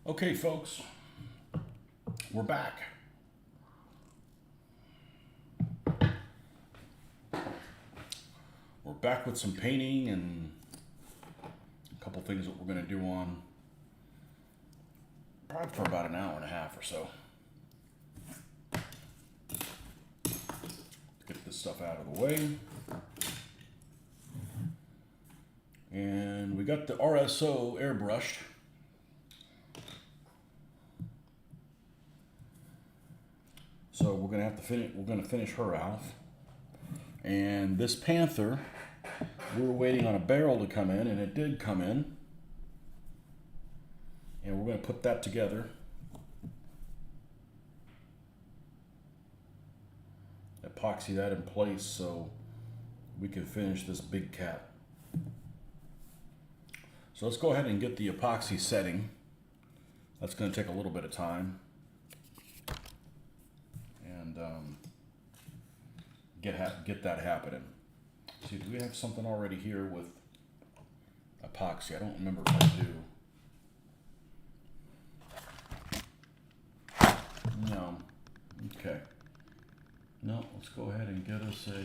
Okay, folks, we're back. We're back with some painting and a couple things that we're going to do on probably for about an hour and a half or so. Get this stuff out of the way. And we got the RSO airbrushed. So we're gonna have to finish. We're gonna finish her off. And this panther, we were waiting on a barrel to come in, and it did come in. And we're gonna put that together. Epoxy that in place so we can finish this big cat. So let's go ahead and get the epoxy setting. That's gonna take a little bit of time. And get that happening. See, do we have something already here with epoxy? I don't remember if I do. No. Okay. No, let's go ahead and get us a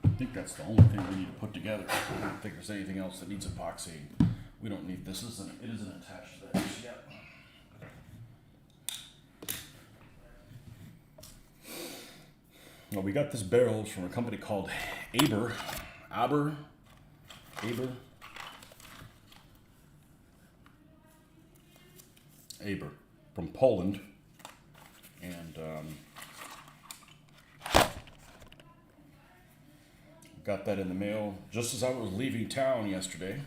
I think that's the only thing we need to put together. I don't think there's anything else that needs epoxy. We don't need this. It isn't attached to that just yet. Well, we got this barrel from a company called Aber from Poland, and got that in the mail just as I was leaving town yesterday.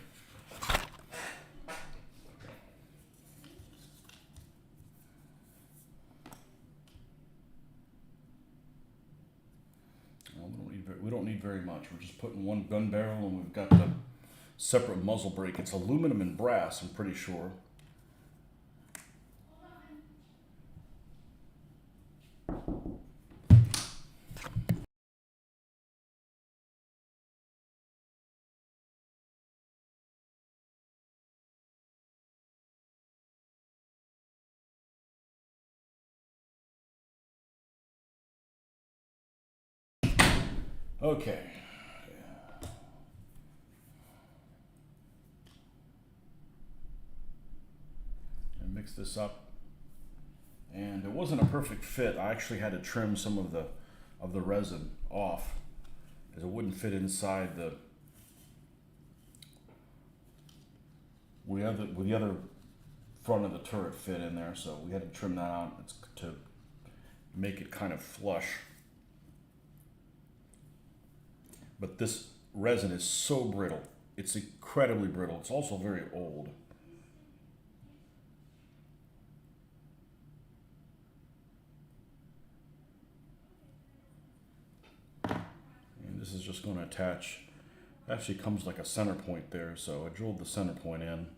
Well, we don't need very much. We're just putting one gun barrel, and we've got the separate muzzle brake. It's aluminum and brass, I'm pretty sure. Okay. And mix this up. And it wasn't a perfect fit. I actually had to trim some of the resin off because it wouldn't fit inside the other front of the turret fit in there, so we had to trim that out to make it kind of flush. But this resin is so brittle. It's incredibly brittle. It's also very old. And this is just going to attach. It actually comes like a center point there, so I drilled the center point in.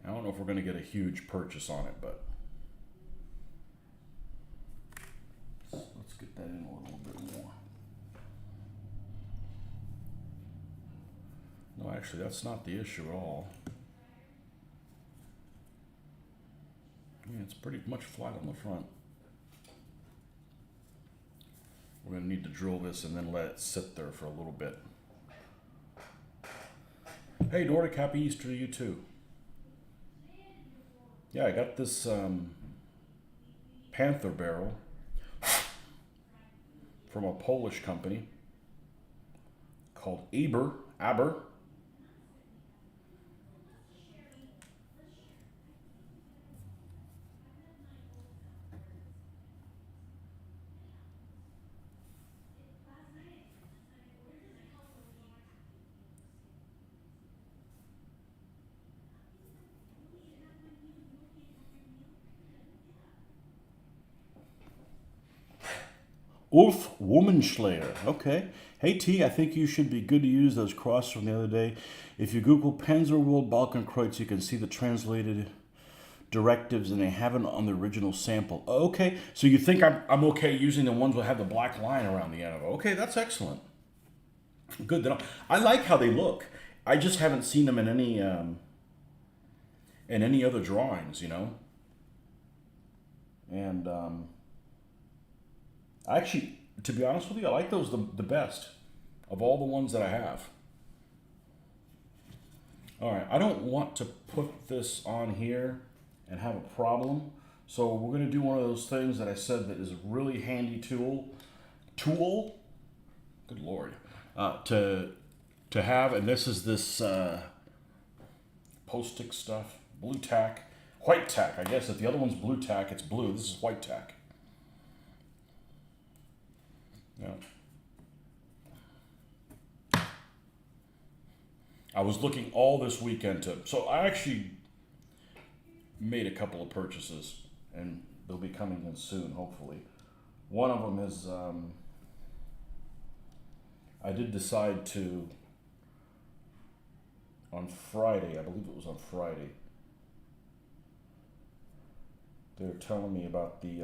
I don't know if we're going to get a huge purchase on it, but let's get that in a little bit more. No, actually, that's not the issue at all. Yeah, it's pretty much flat on the front. We're going to need to drill this and then let it sit there for a little bit. Hey, Nordic, happy Easter to you too. Yeah, I got this panther barrel from a Polish company called Aber. Ulf Womanschlager. Okay. Hey T, I think you should be good to use those crosses from the other day. If you Google Panzerwald Balkenkreuz, you can see the translated directives, and they have it on the original sample. Okay, so you think I'm okay using the ones that have the black line around the end of it. Okay, that's excellent. Good. I like how they look. I just haven't seen them in any other drawings, you know. And actually, to be honest with you, I like those the best of all the ones that I have. All right, I don't want to put this on here and have a problem. So we're gonna do one of those things that I said that is a really handy tool, good Lord, to have. And this is this post-stick stuff, blue tack, white tack. I guess if the other one's blue tack, it's blue. This is white tack. Yeah. I was looking all this weekend so I actually made a couple of purchases, and they'll be coming in soon, hopefully. One of them is, I did decide to, on Friday, I believe it was on Friday, they were telling me about the,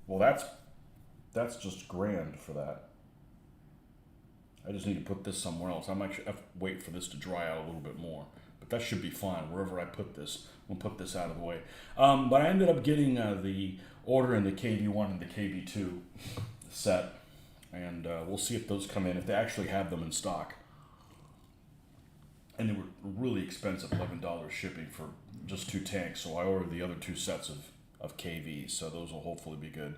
well, that's just grand for that. I just need to put this somewhere else. I'm actually, I have to wait for this to dry out a little bit more. But that should be fine wherever I put this. We'll put this out of the way. But I ended up getting the order in the KB1 and the KB2 set. And we'll see if those come in, if they actually have them in stock. And they were really expensive, $11 shipping for just 2 tanks. So I ordered the other 2 sets of KVs. So those will hopefully be good.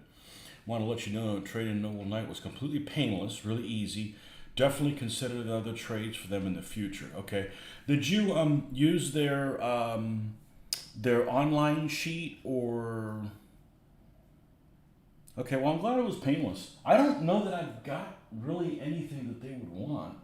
Want to let you know, trading Noble Knight was completely painless, really easy. Definitely consider the other trades for them in the future. Okay, did you use their online sheet or? Okay, well I'm glad it was painless. I don't know that I've got really anything that they would want.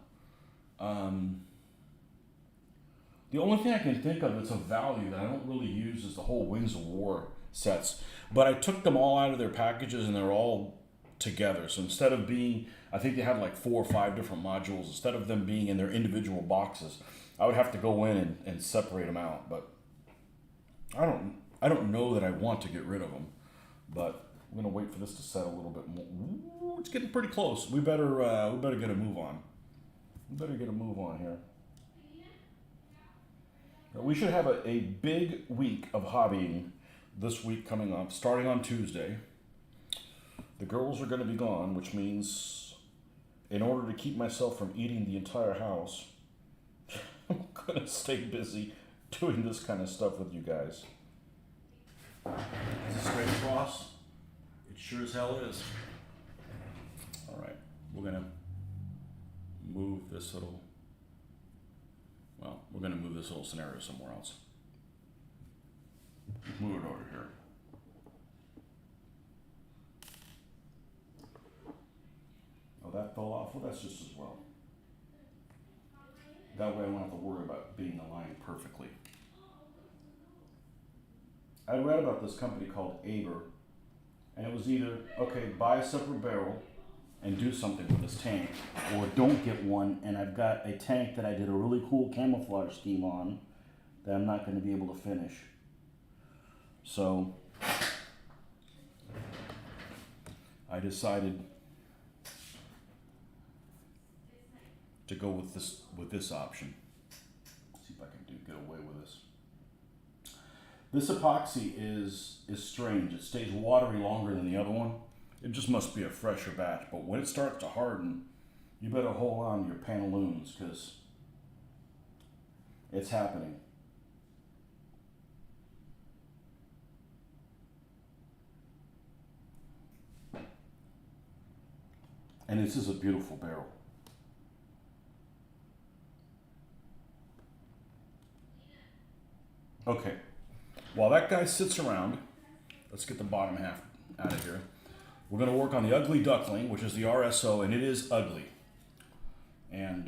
The only thing I can think of that's of value that I don't really use is the whole Wings of War sets. But I took them all out of their packages and they're all together. So instead of being, I think they had like 4 or 5 different modules. Instead of them being in their individual boxes, I would have to go in and separate them out. But I don't know that I want to get rid of them. But I'm gonna wait for this to set a little bit more. Ooh, it's getting pretty close. We better get a move on. We better get a move on here. We should have a big week of hobbying this week coming up, starting on Tuesday. The girls are going to be gone, which means in order to keep myself from eating the entire house, I'm going to stay busy doing this kind of stuff with you guys. Is it straight across? It sure as hell is. All right, we're going to move this little, we're going to move this little scenario somewhere else. Move it over here. Oh, that fell off? Well, that's just as well. That way I won't have to worry about being aligned perfectly. I read about this company called Aber, and it was either, okay, buy a separate barrel and do something with this tank, or don't get one, and I've got a tank that I did a really cool camouflage scheme on that I'm not going to be able to finish. So I decided to go with this option. Let's see if I can get away with this. This epoxy is strange. It stays watery longer than the other one. It just must be a fresher batch. But when it starts to harden, you better hold on to your pantaloons because it's happening. And this is a beautiful barrel. Okay, while that guy sits around, let's get the bottom half out of here. We're going to work on the Ugly Duckling, which is the RSO, and it is ugly. And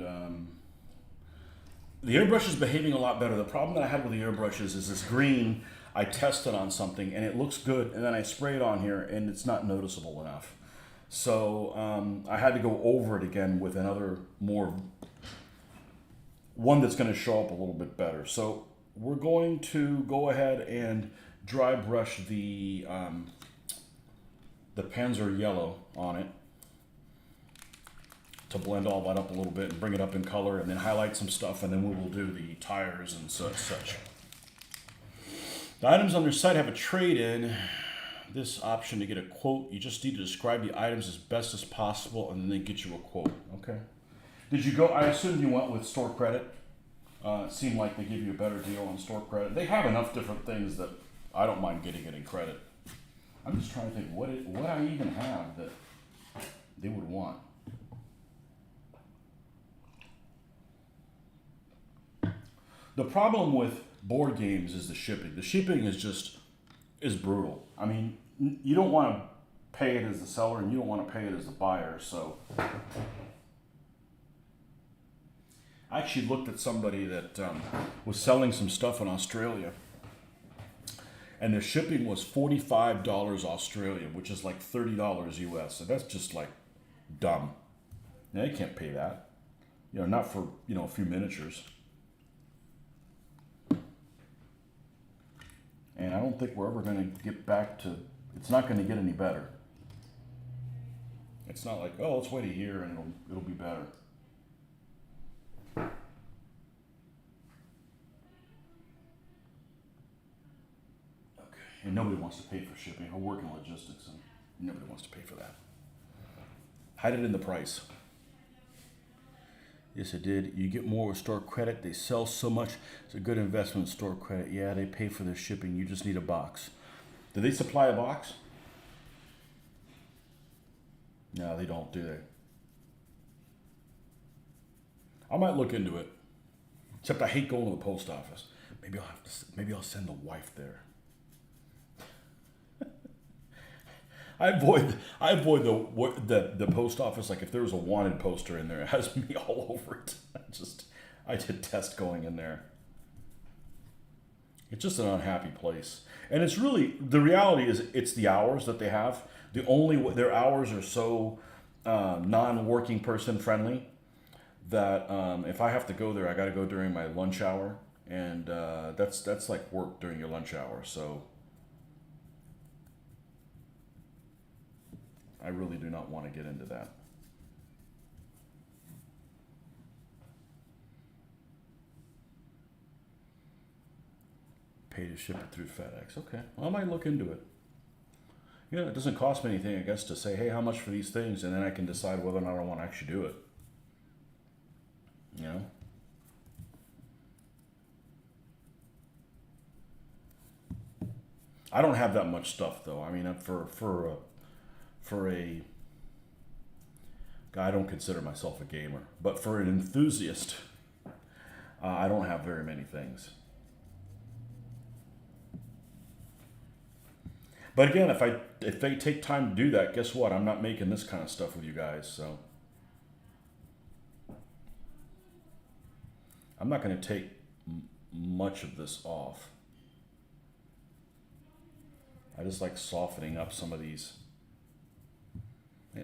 the airbrush is behaving a lot better. The problem that I had with the airbrushes is this green I tested on something, and it looks good, and then I spray it on here, and it's not noticeable enough. So I had to go over it again with another one that's going to show up a little bit better. So we're going to go ahead and dry brush the Panzer yellow on it to blend all that up a little bit and bring it up in color, and then highlight some stuff, and then we will do the tires and such. The items on their site have a trade-in. This option to get a quote, you just need to describe the items as best as possible, and then they get you a quote. Okay. Did you go? I assume you went with store credit. It seemed like they give you a better deal on store credit. They have enough different things that I don't mind getting credit. I'm just trying to think what I even have that they would want. The problem with board games is the shipping. The shipping is brutal. I mean, you don't want to pay it as the seller, and you don't want to pay it as the buyer. So I actually looked at somebody that was selling some stuff in Australia, and their shipping was $45 Australian, which is like $30 US. So that's just like dumb. Now, they can't pay that. Not for, a few miniatures. And I don't think we're ever going to get back to, it's not going to get any better. It's not like, oh, let's wait a year and it'll be better. Okay, and nobody wants to pay for shipping. I work in logistics and nobody wants to pay for that. Hide it in the price. Yes, it did. You get more with store credit. They sell so much. It's a good investment in store credit. Yeah, they pay for their shipping. You just need a box. Do they supply a box? No, they don't, do they? I might look into it. Except I hate going to the post office. Maybe I'll send the wife there. I avoid the post office. Like if there was a wanted poster in there, it has me all over it. I detest going in there. It's just an unhappy place, and it's really, the reality is it's the hours that they have. Their hours are so non-working person friendly that if I have to go there, I got to go during my lunch hour, and that's like work during your lunch hour. So I really do not want to get into that. Pay to ship it through FedEx. Okay, well, I might look into it. It doesn't cost me anything, I guess, to say, hey, how much for these things, and then I can decide whether or not I want to actually do it. I don't have that much stuff though. I mean, for a guy, I don't consider myself a gamer, but for an enthusiast, I don't have very many things. But again, if they take time to do that, guess what? I'm not making this kind of stuff with you guys, so I'm not going to take much of this off. I just like softening up some of these,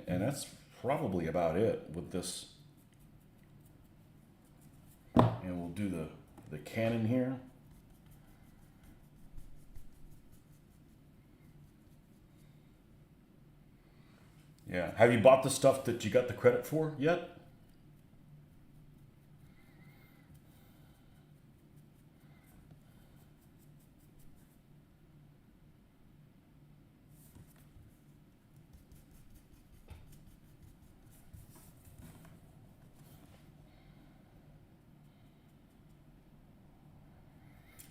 and that's probably about it with this. And we'll do the cannon here. Yeah. Have you bought the stuff that you got the credit for yet?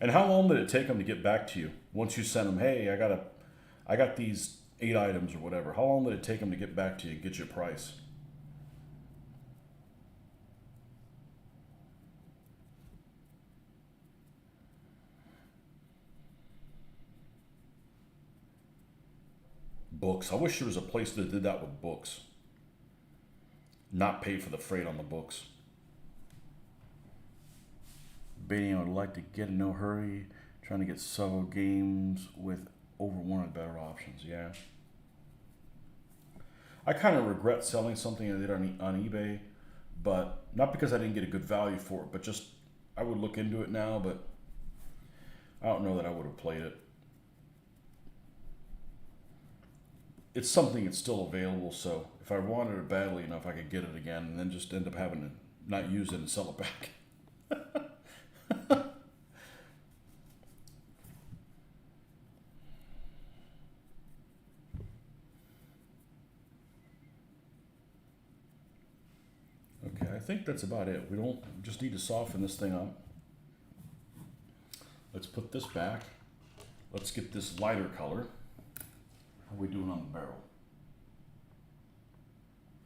And how long did it take them to get back to you once you sent them? Hey, I got these 8 items or whatever. How long did it take them to get back to you and get you a price? Books. I wish there was a place that did that with books. Not pay for the freight on the books. Baiting, I would like to get in no hurry. Trying to get several games with over one of the better options. Yeah. I kind of regret selling something I did on eBay, but not because I didn't get a good value for it, but just I would look into it now, but I don't know that I would have played it. It's something that's still available, so if I wanted it badly enough, I could get it again and then just end up having to not use it and sell it back. Okay, I think that's about it. We don't just need to soften this thing up. Let's put this back. Let's get this lighter color. How are we doing on the barrel?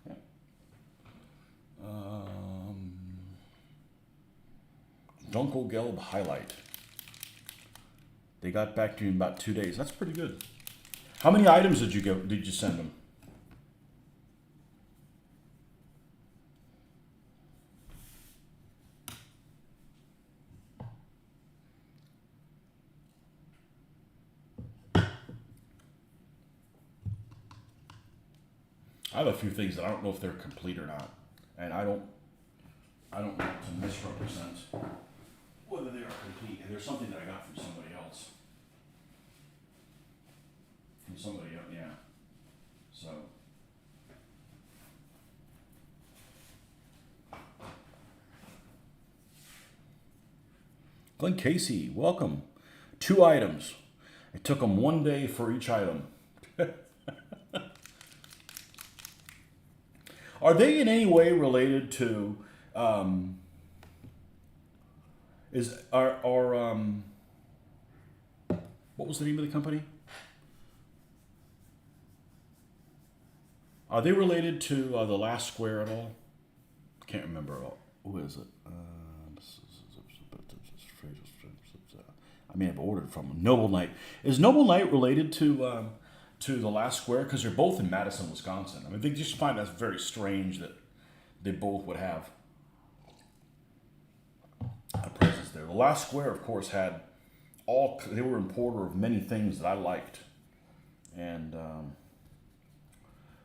Okay. Dunkelgelb highlight. They got back to you in about 2 days. That's pretty good. How many items did you send them? I have a few things that I don't know if they're complete or not, and I don't want to misrepresent whether they are complete. And there's something that I got from somebody else. From somebody else, yeah. So. Glenn Casey, welcome. 2 items. It took them 1 day for each item. Are they in any way related to? What was the name of the company? Are they related to the Last Square at all? Can't remember at all. Who is it? I may have ordered from them. Noble Knight. Is Noble Knight related to the Last Square? Because they're both in Madison, Wisconsin. I mean, they just find that very strange that they both would have a presence there. The Last Square, of course, had they were importer of many things that I liked. And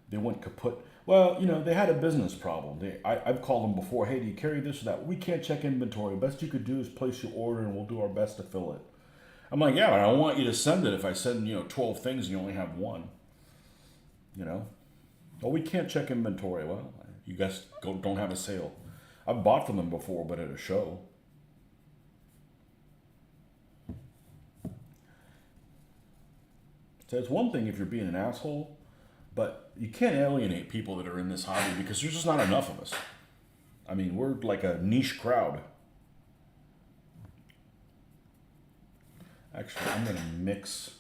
they went kaput. Well, they had a business problem. I've called them before. Hey, do you carry this or that? We can't check inventory. Best you could do is place your order and we'll do our best to fill it. I'm like, yeah, but I don't want you to send it if I send, 12 things and you only have one. Oh, we can't check inventory. Well, you guys don't have a sale. I've bought from them before, but at a show. So it's one thing if you're being an asshole, but you can't alienate people that are in this hobby because there's just not enough of us. I mean, we're like a niche crowd. Actually, I'm gonna mix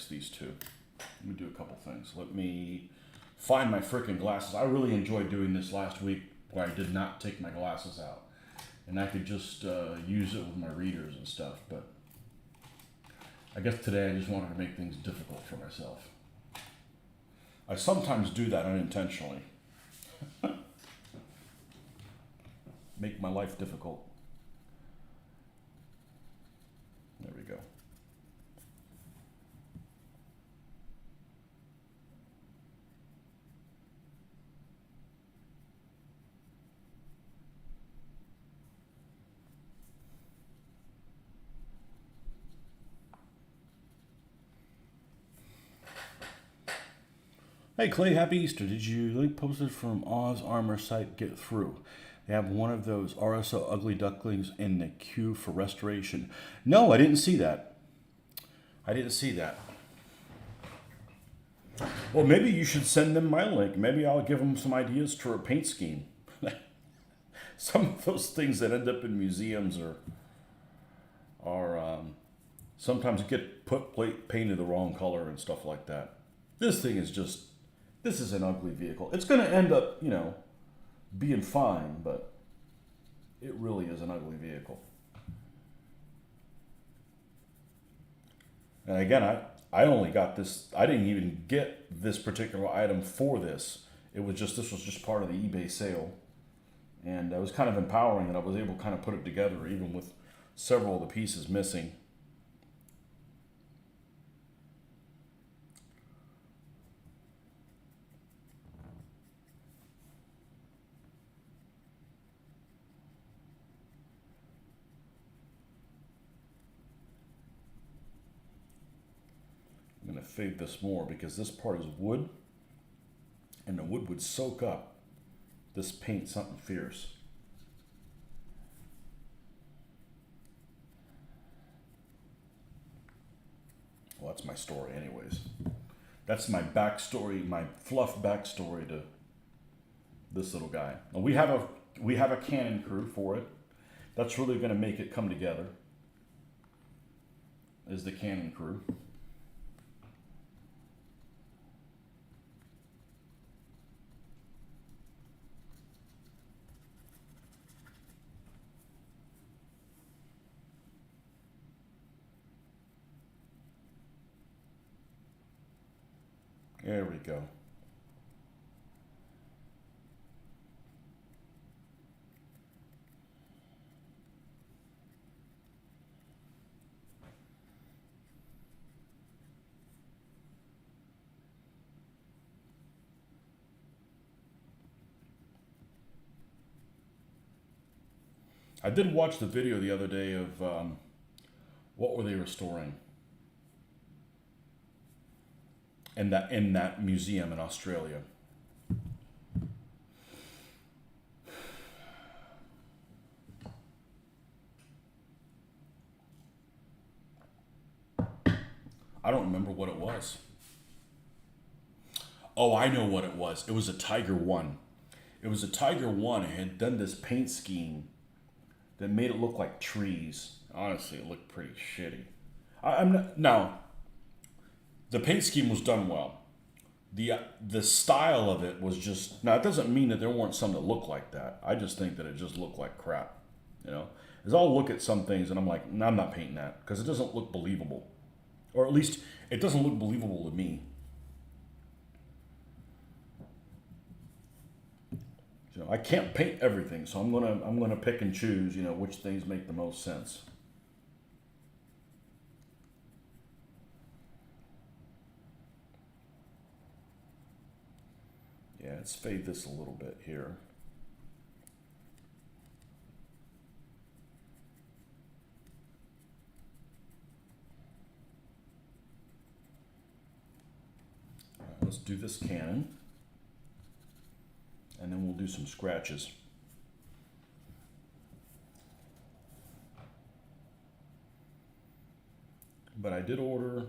these two. Let me do a couple things. Let me find my freaking glasses. I really enjoyed doing this last week where I did not take my glasses out. And I could just use it with my readers and stuff. But I guess today I just wanted to make things difficult for myself. I sometimes do that unintentionally. Make my life difficult. There we go. Hey Clay, happy Easter. Did you link posted from Oz Armor site get through? They have one of those RSO ugly ducklings in the queue for restoration. No, I didn't see that. Well, maybe you should send them my link. Maybe I'll give them some ideas for a paint scheme. Some of those things that end up in museums are sometimes get painted the wrong color and stuff like that. This is an ugly vehicle. It's going to end up, being fine, but it really is an ugly vehicle. And again, I only got this. I didn't even get this particular item for this. This was just part of the eBay sale. And it was kind of empowering that I was able to kind of put it together even with several of the pieces missing. fade this more because this part is wood, and the wood would soak up this paint something fierce. Well, that's my story anyways. That's my backstory, my fluff backstory to this little guy. And we have a Canon crew for it. That's really going to make it come together. Is the Canon crew. There we go. I did watch the video the other day of what were they restoring in that museum in Australia. I don't remember what it was. Oh, I know what it was. It was a Tiger One. It was a Tiger One. It had done this paint scheme that made it look like trees. Honestly, it looked pretty shitty. I'm not, now, the paint scheme was done well. The style of it was just, now it doesn't mean that there weren't some that looked like that. I just think that it just looked like crap. You know, as I'll look at some things and I'm like, no, I'm not painting that because it doesn't look believable, or at least it doesn't look believable to me. You know, I can't paint everything, so I'm gonna pick and choose, you know, which things make the most sense. Yeah, let's fade this a little bit here. All right, let's do this Canon. And then we'll do some scratches. But I did order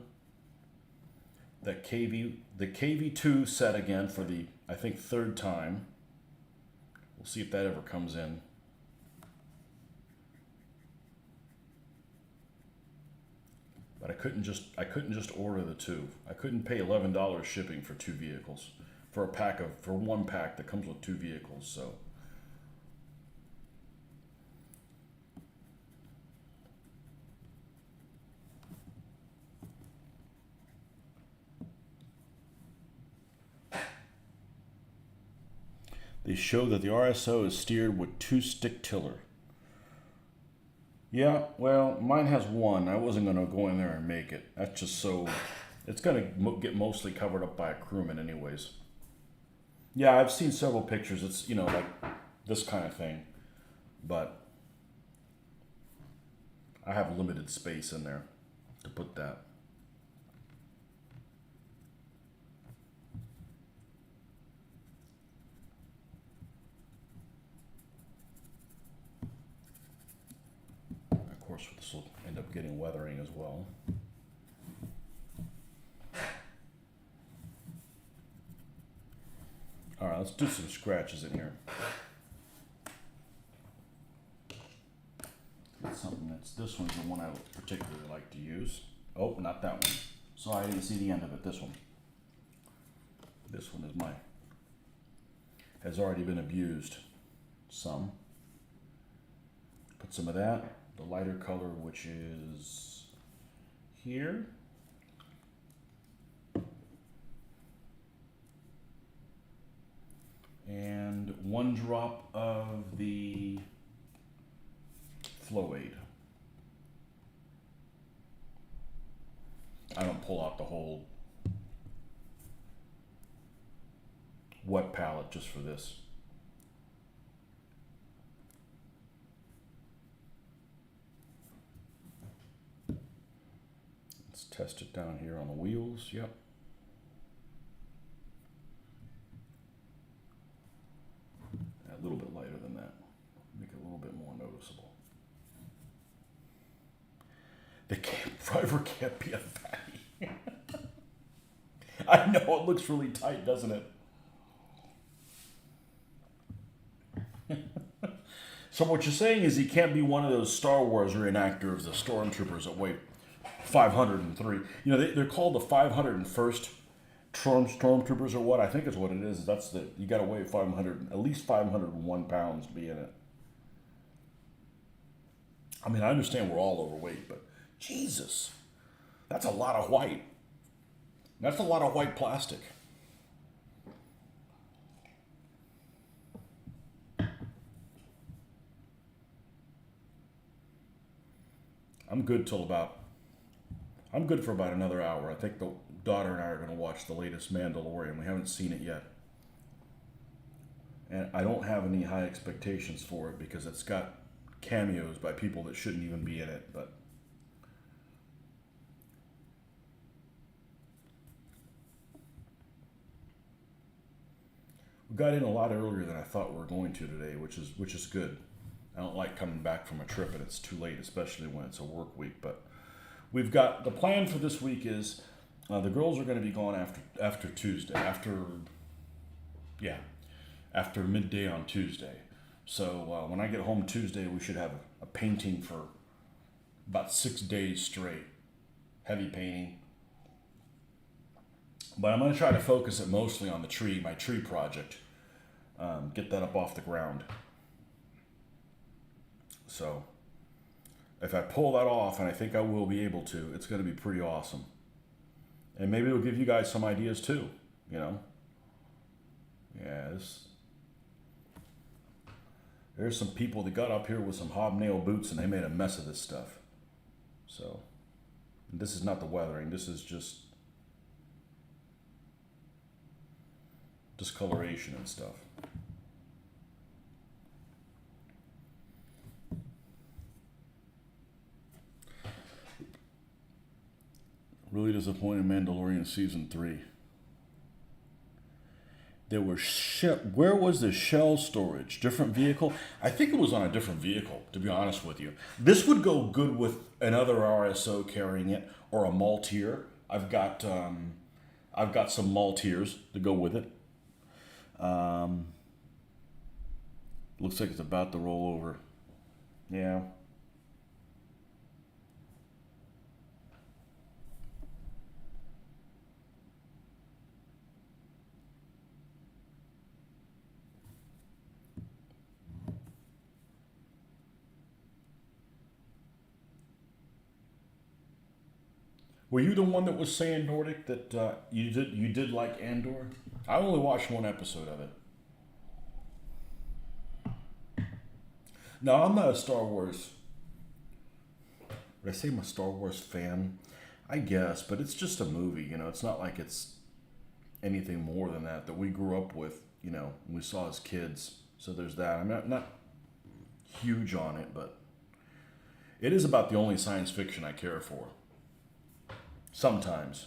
the KV2 set again for the, I think, third time. We'll see if that ever comes in. But I couldn't just order the two. I couldn't pay $11 shipping for two vehicles. For one pack that comes with two vehicles, so. They show that the RSO is steered with 2-stick tiller. Yeah, well, mine has one. I wasn't gonna go in there and make it. That's just so, it's gonna get mostly covered up by a crewman anyways. Yeah, I've seen several pictures. It's, you know, like this kind of thing, but I have limited space in there to put that. Of course, this will end up getting weathering as well. All right, let's do some scratches in here. That's something this one's the one I particularly like to use. Oh, not that one. Sorry, I didn't see the end of it. This one. This one is has already been abused. Some. Put some of that. The lighter color, which is here. And 1 drop of the Flow Aid. I don't pull out the whole wet palette just for this. Let's Let's test it down here on the wheels. Yep. A little bit lighter than that. Make it a little bit more noticeable. The cab driver can't be a fatty. I know, it looks really tight, doesn't it? So what you're saying is he can't be one of those Star Wars reenactors, the stormtroopers that weigh 503. You know, they're called the 501st stormtroopers or what? I think is what it is. That's you got to weigh 500, at least 501 pounds to be in it. I mean, I understand we're all overweight, but Jesus, that's a lot of white. That's a lot of white plastic. I'm good for about another hour. I think the daughter and I are going to watch the latest Mandalorian. We haven't seen it yet. And I don't have any high expectations for it because it's got cameos by people that shouldn't even be in it, but we got in a lot earlier than I thought we were going to today, which is good. I don't like coming back from a trip and it's too late, especially when it's a work week. But we've got the plan for this week is the girls are going to be gone after Tuesday, after midday on Tuesday. So when I get home Tuesday, we should have a painting for about 6 days straight, heavy painting. But I'm going to try to focus it mostly on my tree project, get that up off the ground. So if I pull that off, and I think I will be able to, it's going to be pretty awesome. And maybe it'll give you guys some ideas too, you know. Yeah, there's some people that got up here with some hobnail boots and they made a mess of this stuff. So this is not the weathering, this is just discoloration and stuff. Really disappointed Mandalorian season 3. There were where was the shell storage? Different vehicle? I think it was on a different vehicle, to be honest with you. This would go good with another RSO carrying it or a Maltier. I've got some Maltiers to go with it. Looks like it's about to roll over. Yeah. Were you the one that was saying, Nordic, that you did like Andor? I only watched one episode of it. No, I'm not a Star Wars. Would I say I'm a Star Wars fan? I guess, but it's just a movie, you know. It's not like it's anything more than that we grew up with, you know, we saw as kids. So there's that. I'm not huge on it, but it is about the only science fiction I care for. Sometimes.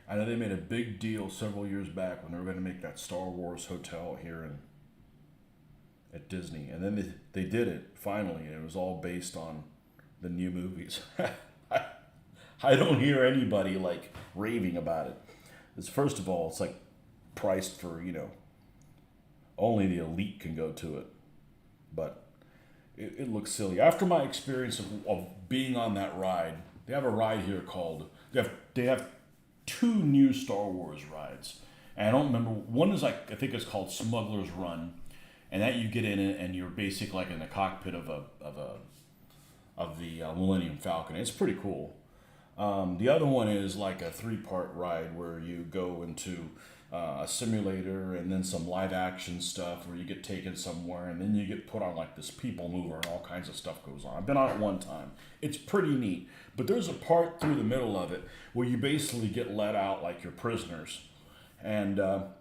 I know they made a big deal several years back when they were going to make that Star Wars hotel here at Disney. And then they did it, finally, and it was all based on the new movies. I don't hear anybody, like, raving about it. It's, first of all, it's, like, priced for, you know, only the elite can go to it. But it looks silly. After my experience of being on that ride, they have a ride here called, they have 2 new Star Wars rides. And I don't remember, one is like, I think it's called Smuggler's Run. And that you get in it and you're basically like in the cockpit of the Millennium Falcon. It's pretty cool. The other one is like a 3-part ride where you go into a simulator, and then some live action stuff where you get taken somewhere, and then you get put on like this people mover, and all kinds of stuff goes on. I've been on it one time. It's pretty neat, but there's a part through the middle of it where you basically get let out like you're prisoners, and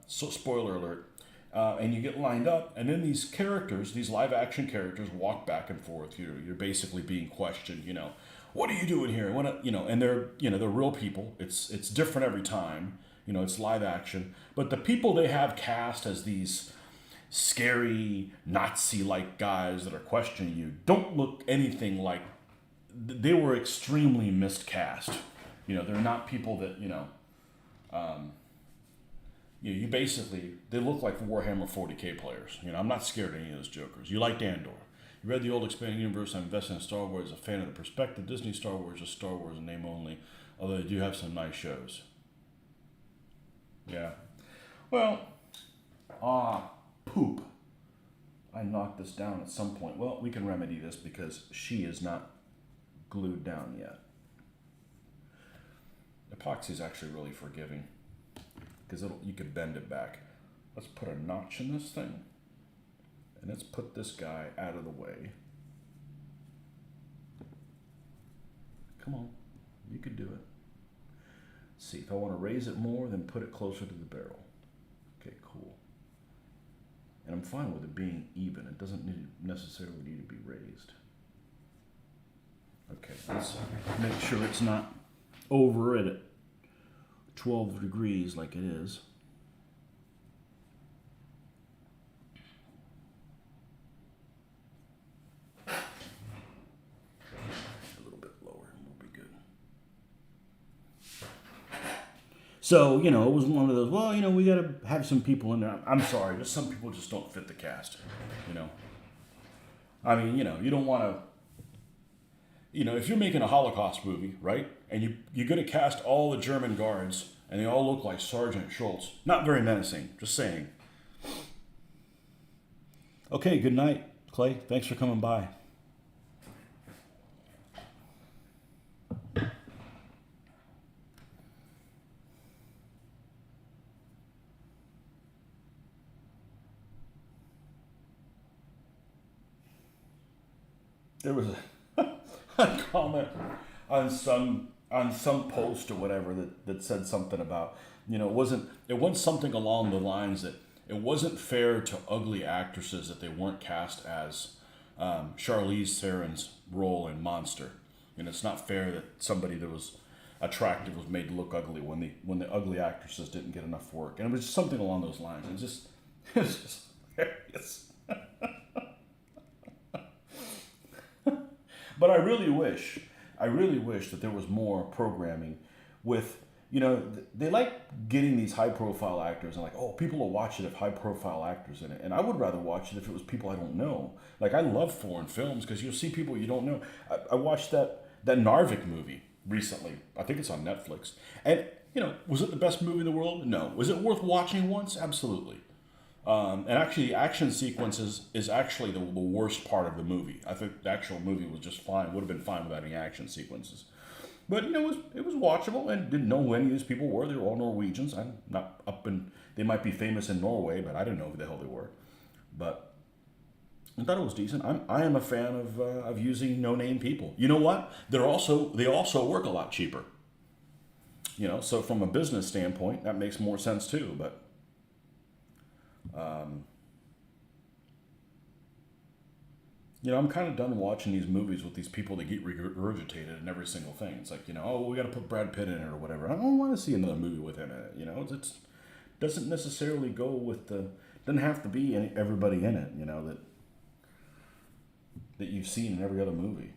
so spoiler alert. And you get lined up, and then these characters, these live action characters, walk back and forth. You're basically being questioned. What are you doing here? And they're real people. It's different every time. It's live action, but the people they have cast as these scary Nazi-like guys that are questioning you don't look anything like. They were extremely miscast. They're not people that you basically, they look like Warhammer 40K players. I'm not scared of any of those jokers. You liked Andor. You read the old expanding universe. I'm invested in Star Wars as a fan of the perspective. Disney Star Wars is Star Wars in name only, although they do have some nice shows. Yeah. Well, poop. I knocked this down at some point. Well, we can remedy this because she is not glued down yet. Epoxy is actually really forgiving because you could bend it back. Let's put a notch in this thing, and let's put this guy out of the way. Come on, you could do it. Let's see, if I want to raise it more, then put it closer to the barrel. Okay, cool. And I'm fine with it being even. It doesn't necessarily need to be raised. Okay, let's make sure it's not over at 12 degrees like it is. A little bit lower and we'll be good. So, it was one of those, we got to have some people in there. I'm sorry, but some people just don't fit the cast, I mean, you don't want to, if you're making a Holocaust movie, right, and you're going to cast all the German guards, and they all look like Sergeant Schultz. Not very menacing, just saying. Okay, good night, Clay. Thanks for coming by. There was a comment on some post or whatever that said something about, it wasn't something along the lines that it wasn't fair to ugly actresses that they weren't cast as Charlize Theron's role in Monster. It's not fair that somebody that was attractive was made to look ugly when the ugly actresses didn't get enough work. And it was just something along those lines. It was just hilarious. But I really wish that there was more programming with, they like getting these high-profile actors and like, people will watch it if high-profile actors in it. And I would rather watch it if it was people I don't know. Like, I love foreign films because you'll see people you don't know. I watched that Narvik movie recently. I think it's on Netflix. And, was it the best movie in the world? No. Was it worth watching once? Absolutely. And actually, the action sequences is actually the worst part of the movie. I think the actual movie was just fine. Would have been fine without any action sequences. But, it was watchable, and didn't know who any of these people were. They were all Norwegians. I'm not up in... They might be famous in Norway, but I didn't know who the hell they were. But I thought it was decent. I am a fan of using no-name people. You know what? They also work a lot cheaper. So from a business standpoint, that makes more sense too, but... I'm kind of done watching these movies with these people that get regurgitated in every single thing. It's like, we got to put Brad Pitt in it or whatever. I don't want to see another movie with him in it. It doesn't necessarily go with doesn't have to be everybody in it, that you've seen in every other movie.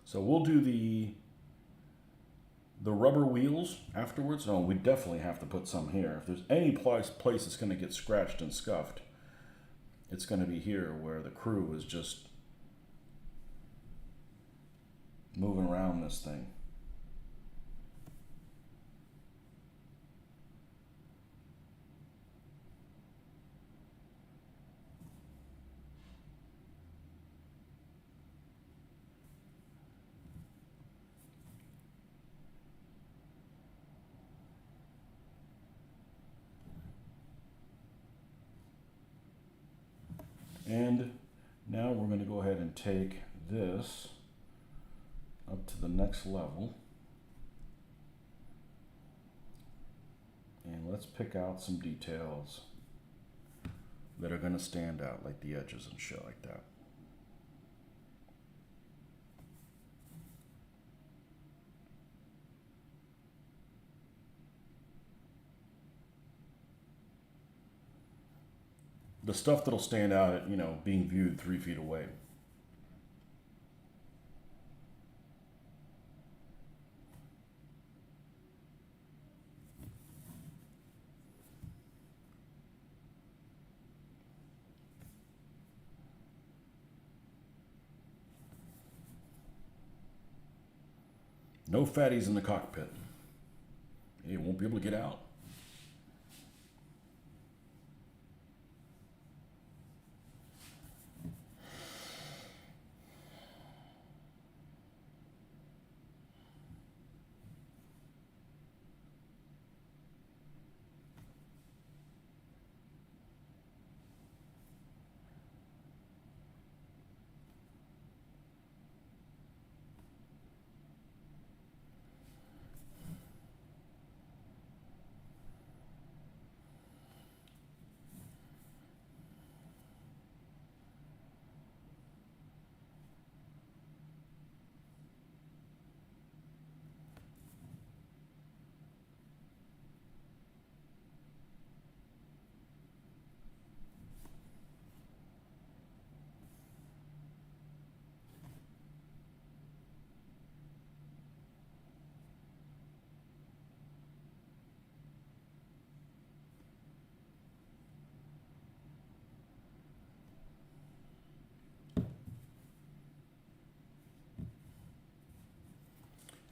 So we'll do the rubber wheels afterwards. Oh, we definitely have to put some here. If there's any place that's going to get scratched and scuffed, it's going to be here where the crew is just moving around this thing. And now we're going to go ahead and take this up to the next level. And let's pick out some details that are going to stand out, like the edges and shit like that. The stuff that'll stand out at, you know, being viewed 3 feet away. No fatties in the cockpit. You won't be able to get out.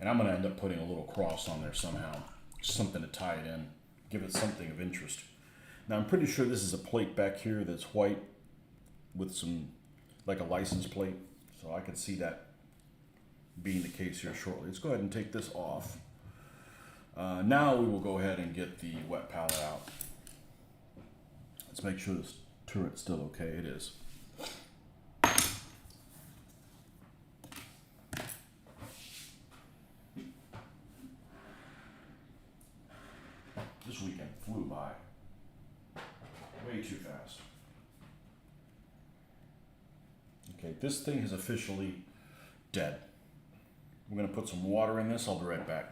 And I'm going to end up putting a little cross on there somehow. Something to tie it in. Give it something of interest. Now I'm pretty sure this is a plate back here that's white with some, like a license plate. So I could see that being the case here shortly. Let's go ahead and take this off. Now we will go ahead and get the wet palette out. Let's make sure this turret's still okay. It is. This weekend flew by way too fast. Okay, this thing is officially dead. We're going to put some water in this. I'll be right back.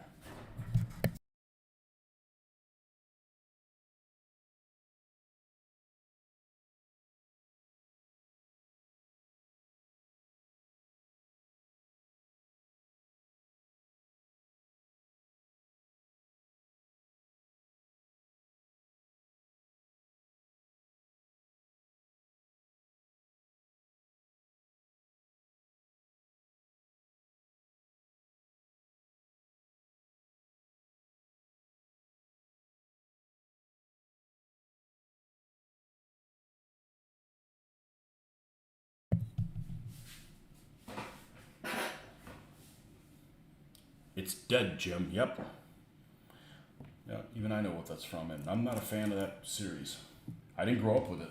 It's dead, Jim. Yep. Yeah, even I know what that's from, and I'm not a fan of that series. I didn't grow up with it.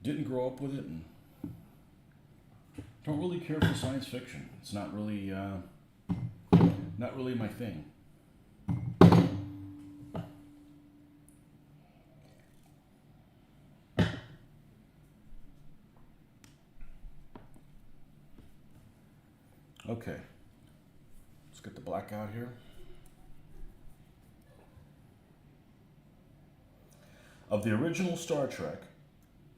Didn't grow up with it, and don't really care for science fiction. It's not really my thing. Okay, let's get the black out here. Of the original Star Trek,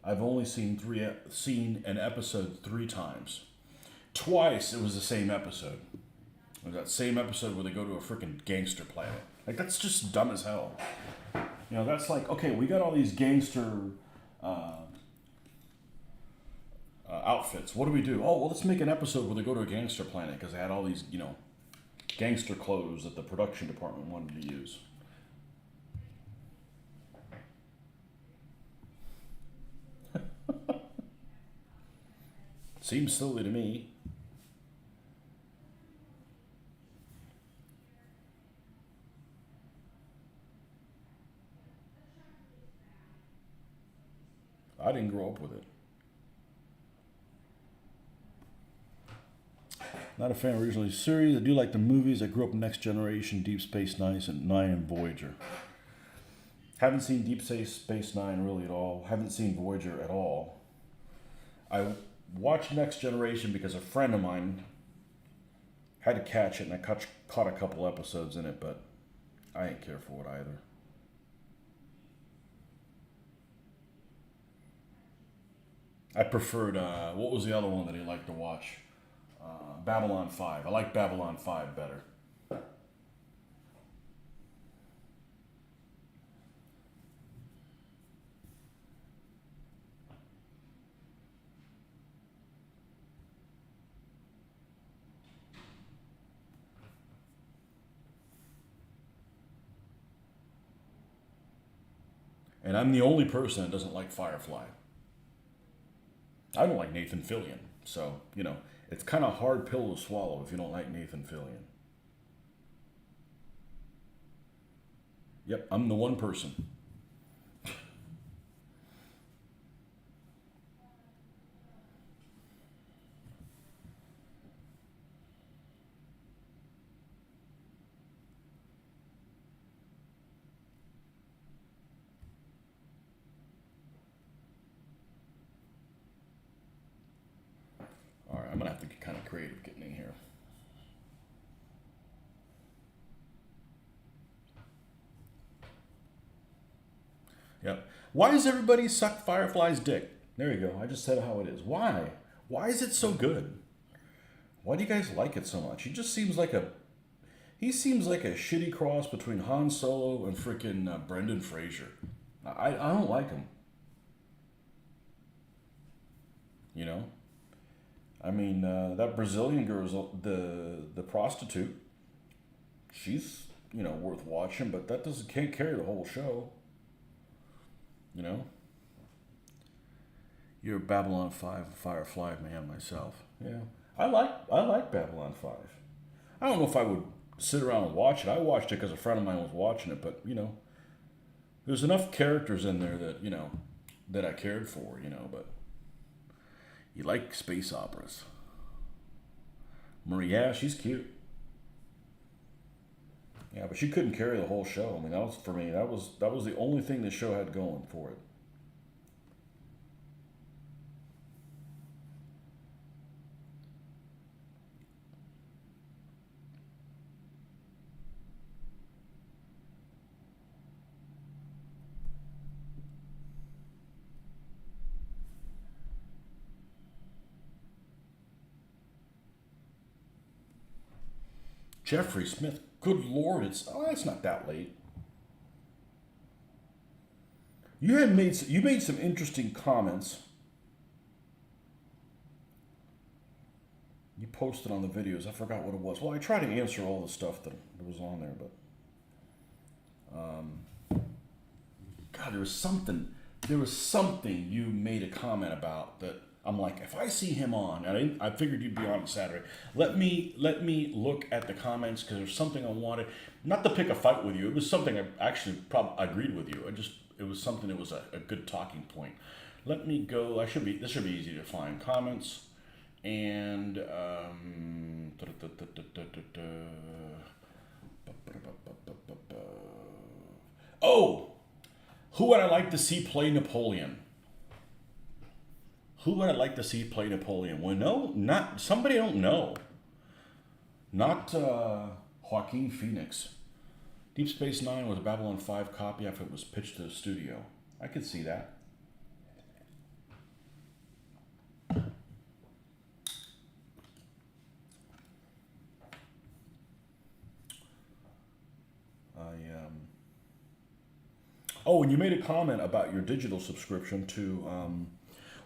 I've only seen an episode 3 times. Twice it was the same episode. It was that same episode where they go to a freaking gangster planet. Like, that's just dumb as hell. You know, that's like, okay, we got all these gangster outfits. What do we do? Oh, well, let's make an episode where they go to a gangster planet because they had all these, you know, gangster clothes that the production department wanted to use. Seems silly to me. I didn't grow up with it. Not a fan of original series. I do like the movies. I grew up Next Generation, Deep Space Nine, and Voyager. Haven't seen Deep Space Nine really at all. Haven't seen Voyager at all. I watched Next Generation because a friend of mine had to catch it, and I caught a couple episodes in it, but I ain't care for it either. I preferred, what was the other one that he liked to watch? Babylon 5. I like Babylon 5 better. And I'm the only person that doesn't like Firefly. I don't like Nathan Fillion. So, it's kind of a hard pill to swallow if you don't like Nathan Fillion. Yep, I'm the one person. All right, I'm going to have to get kind of creative getting in here. Yep. Why does everybody suck Firefly's dick? There you go. I just said how it is. Why? Why is it so good? Why do you guys like it so much? He seems like a shitty cross between Han Solo and freaking Brendan Fraser. I don't like him. You know? I mean, that Brazilian girl's the prostitute. She's, worth watching, but that can't carry the whole show. You're a Babylon 5 Firefly man myself. Yeah. I like Babylon 5. I don't know if I would sit around and watch it. I watched it because a friend of mine was watching it, but there's enough characters in there that, that I cared for, but you like space operas. Maria, she's cute. Yeah, but she couldn't carry the whole show. I mean, that was for me. That was the only thing the show had going for it. Jeffrey Smith, good lord, it's not that late. You made some interesting comments. You posted on the videos. I forgot what it was. Well, I try to answer all the stuff that was on there, but God, there was something you made a comment about that I'm like, if I see him on, and I figured you'd be on Saturday. Let me look at the comments because there's something I wanted, not to pick a fight with you. It was something I actually probably agreed with you. It was something that was a good talking point. Let me go. This should be easy to find. Comments and oh, who would I like to see play Napoleon? Who would I like to see play Napoleon? Well, no, not somebody I don't know. Not Joaquin Phoenix. Deep Space Nine was a Babylon 5 copy after it was pitched to the studio. I could see that. Oh, and you made a comment about your digital subscription to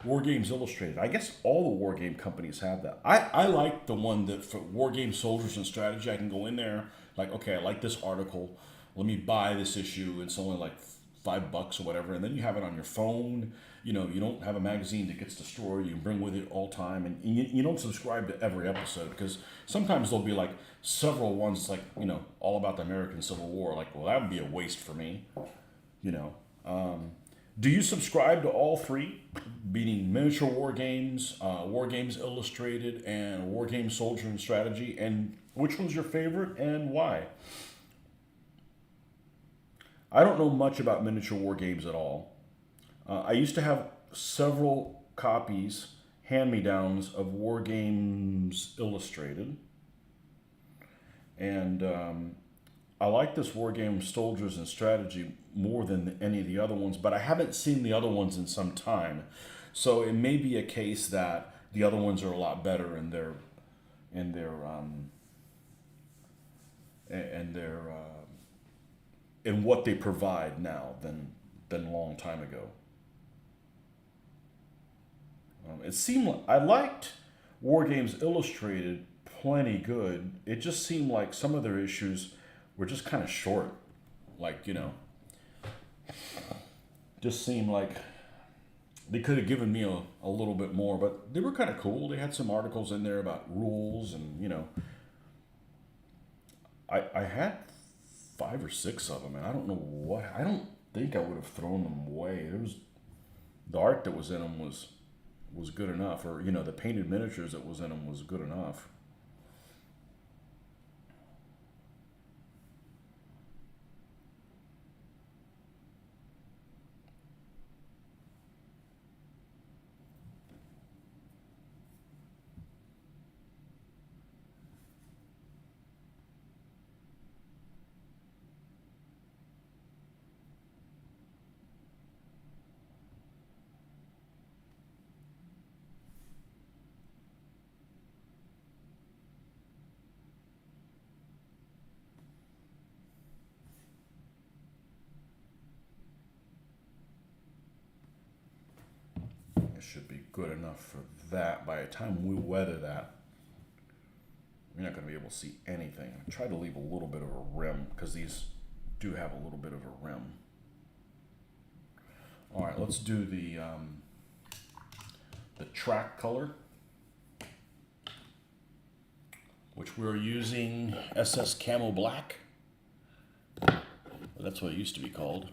War Games Illustrated. I guess all the war game companies have that. I like the one that for War Game Soldiers and Strategy, I can go in there, like, okay, I like this article. Let me buy this issue. It's only like $5 or whatever. And then you have it on your phone. You don't have a magazine that gets destroyed. You can bring with it all time. And you don't subscribe to every episode because sometimes there'll be like several ones like, all about the American Civil War. Like, well, that would be a waste for me. Do you subscribe to all three, meaning Miniature War Games, War Games Illustrated, and War Games Soldier and Strategy? And which one's your favorite and why? I don't know much about miniature war games at all. I used to have several copies, hand me downs, of War Games Illustrated. And I like this War Games Soldiers and Strategy more than any of the other ones, but I haven't seen the other ones in some time. So it may be a case that the other ones are a lot better in their and their in what they provide now than a long time ago. It seemed like I liked War Games Illustrated plenty good. It just seemed like some of their issues were just kind of short. Like, just seemed like they could have given me a little bit more, but they were kind of cool. They had some articles in there about rules and, I had 5 or 6 of them, and I don't know what, I don't think I would have thrown them away. There was, the art that was in them was good enough, or, the painted miniatures that was in them was good enough. It should be good enough for that. By the time we weather that, you're not going to be able to see anything. I tried to leave a little bit of a rim because these do have a little bit of a rim. All right, let's do the track color, which we're using SS Camo Black. That's what it used to be called.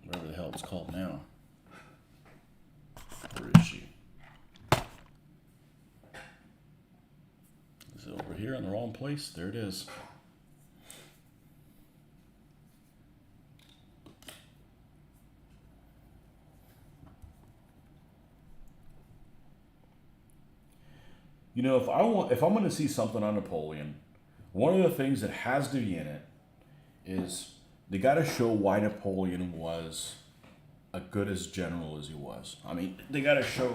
Whatever the hell it's called now. Where is she? Is it over here in the wrong place? There it is. If I'm going to see something on Napoleon, one of the things that has to be in it is they got to show why Napoleon was a good as general as he was. I mean, they got to show,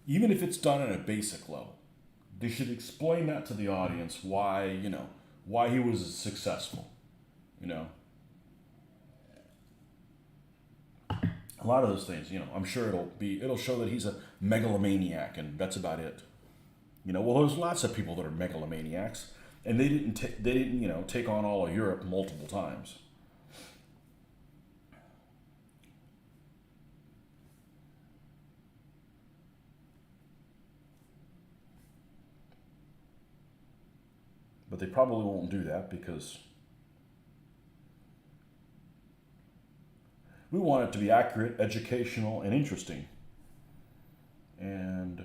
even if it's done at a basic level, they should explain that to the audience why, why he was successful. A lot of those things, I'm sure it'll show that he's a megalomaniac, and that's about it. Well, there's lots of people that are megalomaniacs, and they didn't take on all of Europe multiple times. But they probably won't do that because we want it to be accurate, educational, and interesting. And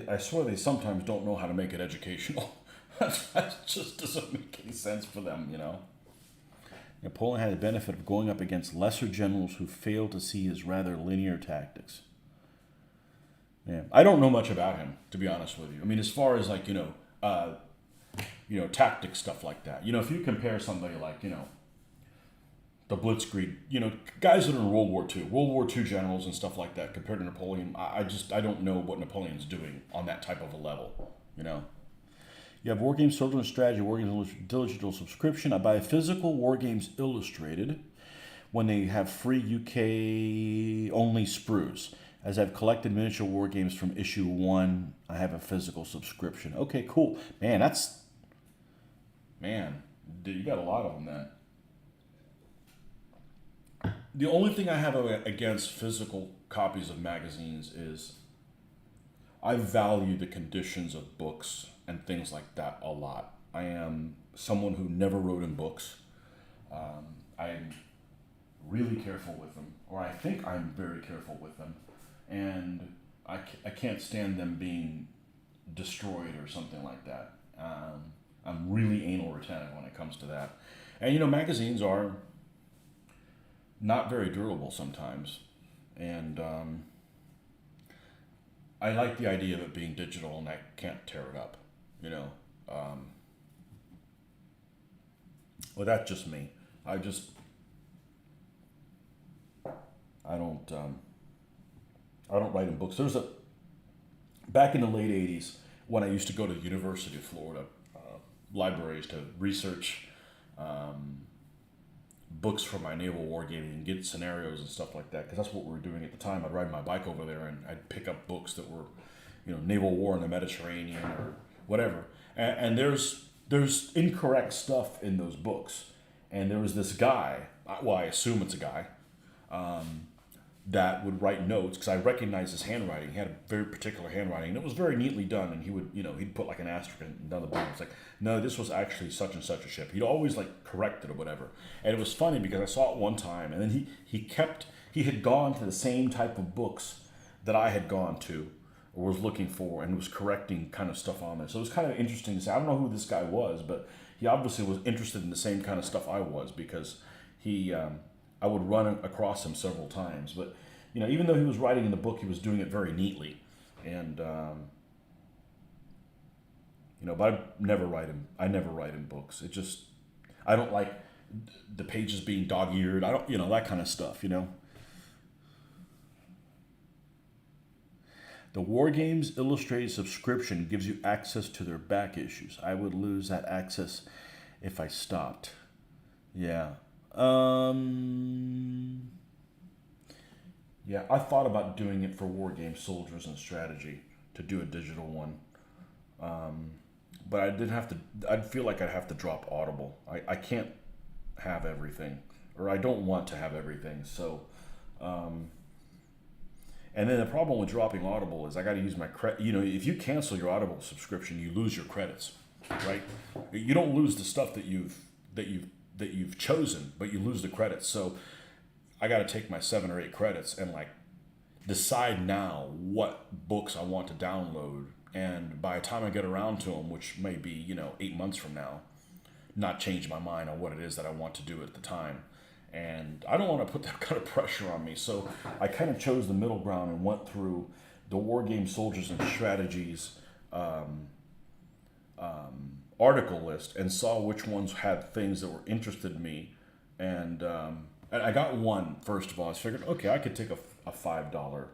I swear they sometimes don't know how to make it educational. That just doesn't make any sense for them, Napoleon had the benefit of going up against lesser generals who failed to see his rather linear tactics. Yeah, I don't know much about him, to be honest with you. I mean, as far as tactic stuff like that. If you compare somebody like, the Blitzkrieg, guys that are in World War II generals and stuff like that compared to Napoleon, I don't know what Napoleon's doing on that type of a level, You have War Games Soldier and Strategy, War Games Digital subscription. I buy physical War Games Illustrated when they have free UK only sprues. As I've collected miniature war games from issue 1, I have a physical subscription. Okay, cool. Man, you got a lot of them then. The only thing I have against physical copies of magazines is I value the conditions of books and things like that a lot. I am someone who never wrote in books. I'm really careful with them, or I think I'm very careful with them, and I can't stand them being destroyed or something like that. I'm really anal retentive when it comes to that. And magazines are not very durable sometimes, and I like the idea of it being digital, and I can't tear it up. You know, um, well, that's just me. I just I don't I don't write in books. There's a back in the late '80s when I used to go to the University of Florida libraries to research um, books for my naval wargaming and get scenarios and stuff like that, because that's what we were doing at the time. I'd ride my bike over there and I'd pick up books that were, naval war in the Mediterranean or whatever. And there's incorrect stuff in those books. And there was this guy, well, I assume it's a guy, that would write notes because I recognized his handwriting. He had a very particular handwriting, and it was very neatly done. And he would, he'd put like an asterisk down the bottom. It's like, no, this was actually such and such a ship. He'd always like correct it or whatever. And it was funny because I saw it one time, and then he had gone to the same type of books that I had gone to or was looking for, and was correcting kind of stuff on there. So it was kind of interesting to say. I don't know who this guy was, but he obviously was interested in the same kind of stuff I was, because he. I would run across him several times, but even though he was writing in the book, he was doing it very neatly, and but I never write in books. It just I don't like the pages being dog-eared. I don't that kind of stuff. The War Games Illustrated subscription gives you access to their back issues. I would lose that access if I stopped. Yeah. Yeah, I thought about doing it for War Game Soldiers and Strategy, to do a digital one. But I'd feel like I'd have to drop Audible. I can't have everything, or I don't want to have everything. So, and then the problem with dropping Audible is I got to use my credit. If you cancel your Audible subscription, you lose your credits, right? You don't lose the stuff that you've chosen, but you lose the credits. So I got to take my 7 or 8 credits and like decide now what books I want to download. And by the time I get around to them, which may be 8 months from now, not change my mind on what it is that I want to do at the time. And I don't want to put that kind of pressure on me. So I kind of chose the middle ground and went through the War Game Soldiers and Strategies article list and saw which ones had things that were interested me. And I got one, first of all. I figured, okay, I could take a $5.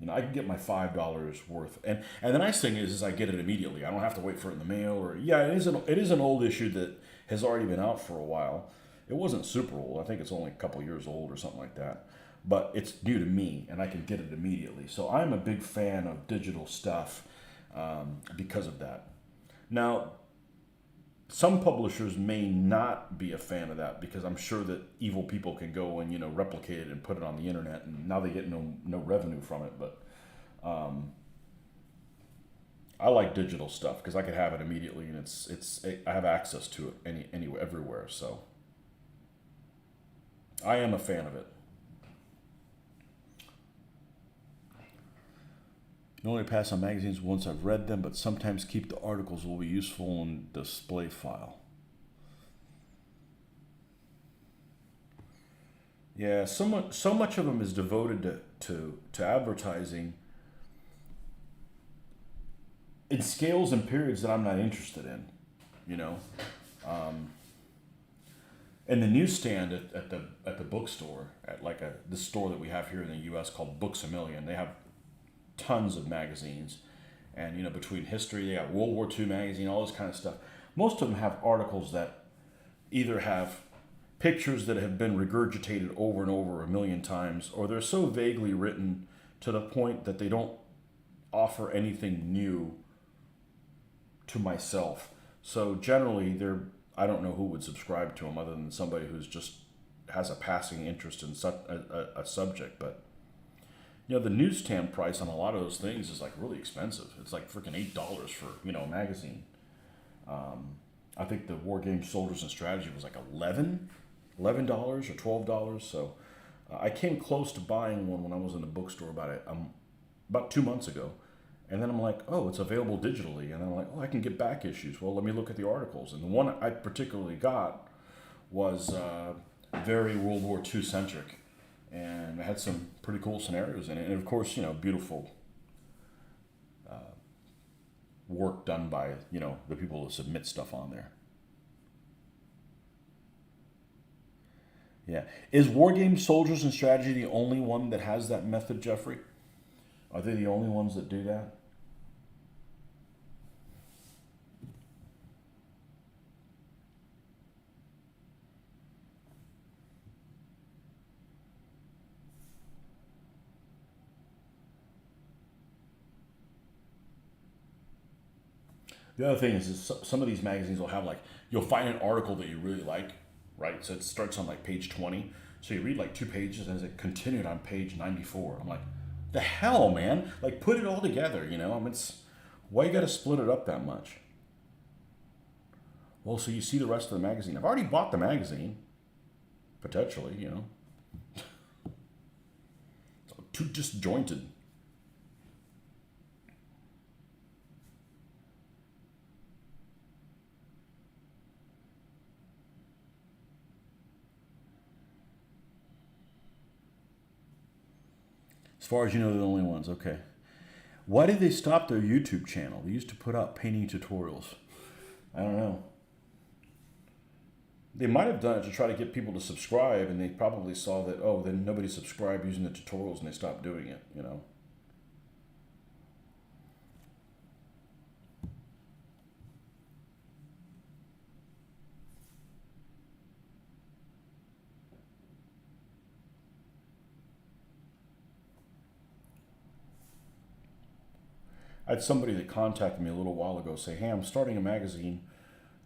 I can get my $5 worth. And the nice thing is I get it immediately. I don't have to wait for it in the mail. Or it is an old issue that has already been out for a while. It wasn't super old. I think it's only a couple years old or something like that. But it's new to me, and I can get it immediately. So I'm a big fan of digital stuff because of that. Now, some publishers may not be a fan of that, because I'm sure that evil people can go and replicate it and put it on the internet, and now they get no revenue from it. But I like digital stuff because I could have it immediately, and I have access to it anywhere, everywhere. So I am a fan of it. You only pass on magazines once I've read them, but sometimes keep the articles will be useful in display file. Yeah, so much of them is devoted to advertising in scales and periods that I'm not interested in. And the newsstand at the bookstore, at like this store that we have here in the U.S. called Books A Million, they have tons of magazines, and between history, they got World War II magazine, all this kind of stuff. Most of them have articles that either have pictures that have been regurgitated over and over a million times, or they're so vaguely written to the point that they don't offer anything new to myself. So generally, I don't know who would subscribe to them other than somebody who's just has a passing interest in a subject, but The newsstand price on a lot of those things is like really expensive. It's like freaking $8 for a magazine. I think the War Game Soldiers and Strategy was like $11 or $12. So I came close to buying one when I was in the bookstore about 2 months ago. And then I'm like, oh, it's available digitally. And then I'm like, oh, I can get back issues. Well, let me look at the articles. And the one I particularly got was very World War II centric. And it had some pretty cool scenarios in it. And of course, beautiful work done by, the people that submit stuff on there. Yeah. Is Wargame Soldiers and Strategy the only one that has that method, Jeffrey? Are they the only ones that do that? The other thing is some of these magazines will have you'll find an article that you really like, right? So it starts on like page 20. So you read like 2 pages and it continued on page 94. I'm like, the hell, man? Like put it all together, it's why you got to split it up that much? Well, so you see the rest of the magazine. I've already bought the magazine, potentially, too disjointed. As far as you know, they're the only ones. Okay. Why did they stop their YouTube channel? They used to put out painting tutorials. I don't know. They might have done it to try to get people to subscribe, and they probably saw that, oh, then nobody subscribed using the tutorials, and they stopped doing it. I had somebody that contacted me a little while ago say, hey, I'm starting a magazine.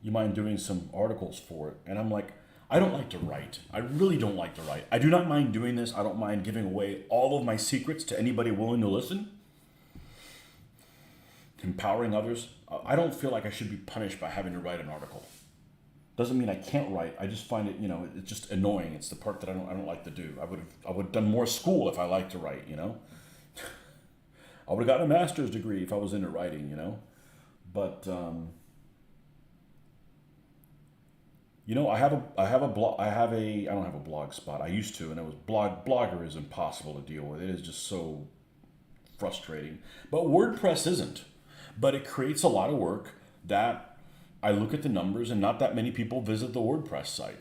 You mind doing some articles for it? And I'm like, I don't like to write. I really don't like to write. I do not mind doing this. I don't mind giving away all of my secrets to anybody willing to listen. Empowering others. I don't feel like I should be punished by having to write an article. Doesn't mean I can't write. I just find it, it's just annoying. It's the part that I don't like to do. I would have done more school if I liked to write, I would have gotten a master's degree if I was into writing, But I don't have a blog spot. I used to, and it was Blogger is impossible to deal with. It is just so frustrating. But WordPress isn't. But it creates a lot of work that I look at the numbers, and not that many people visit the WordPress site.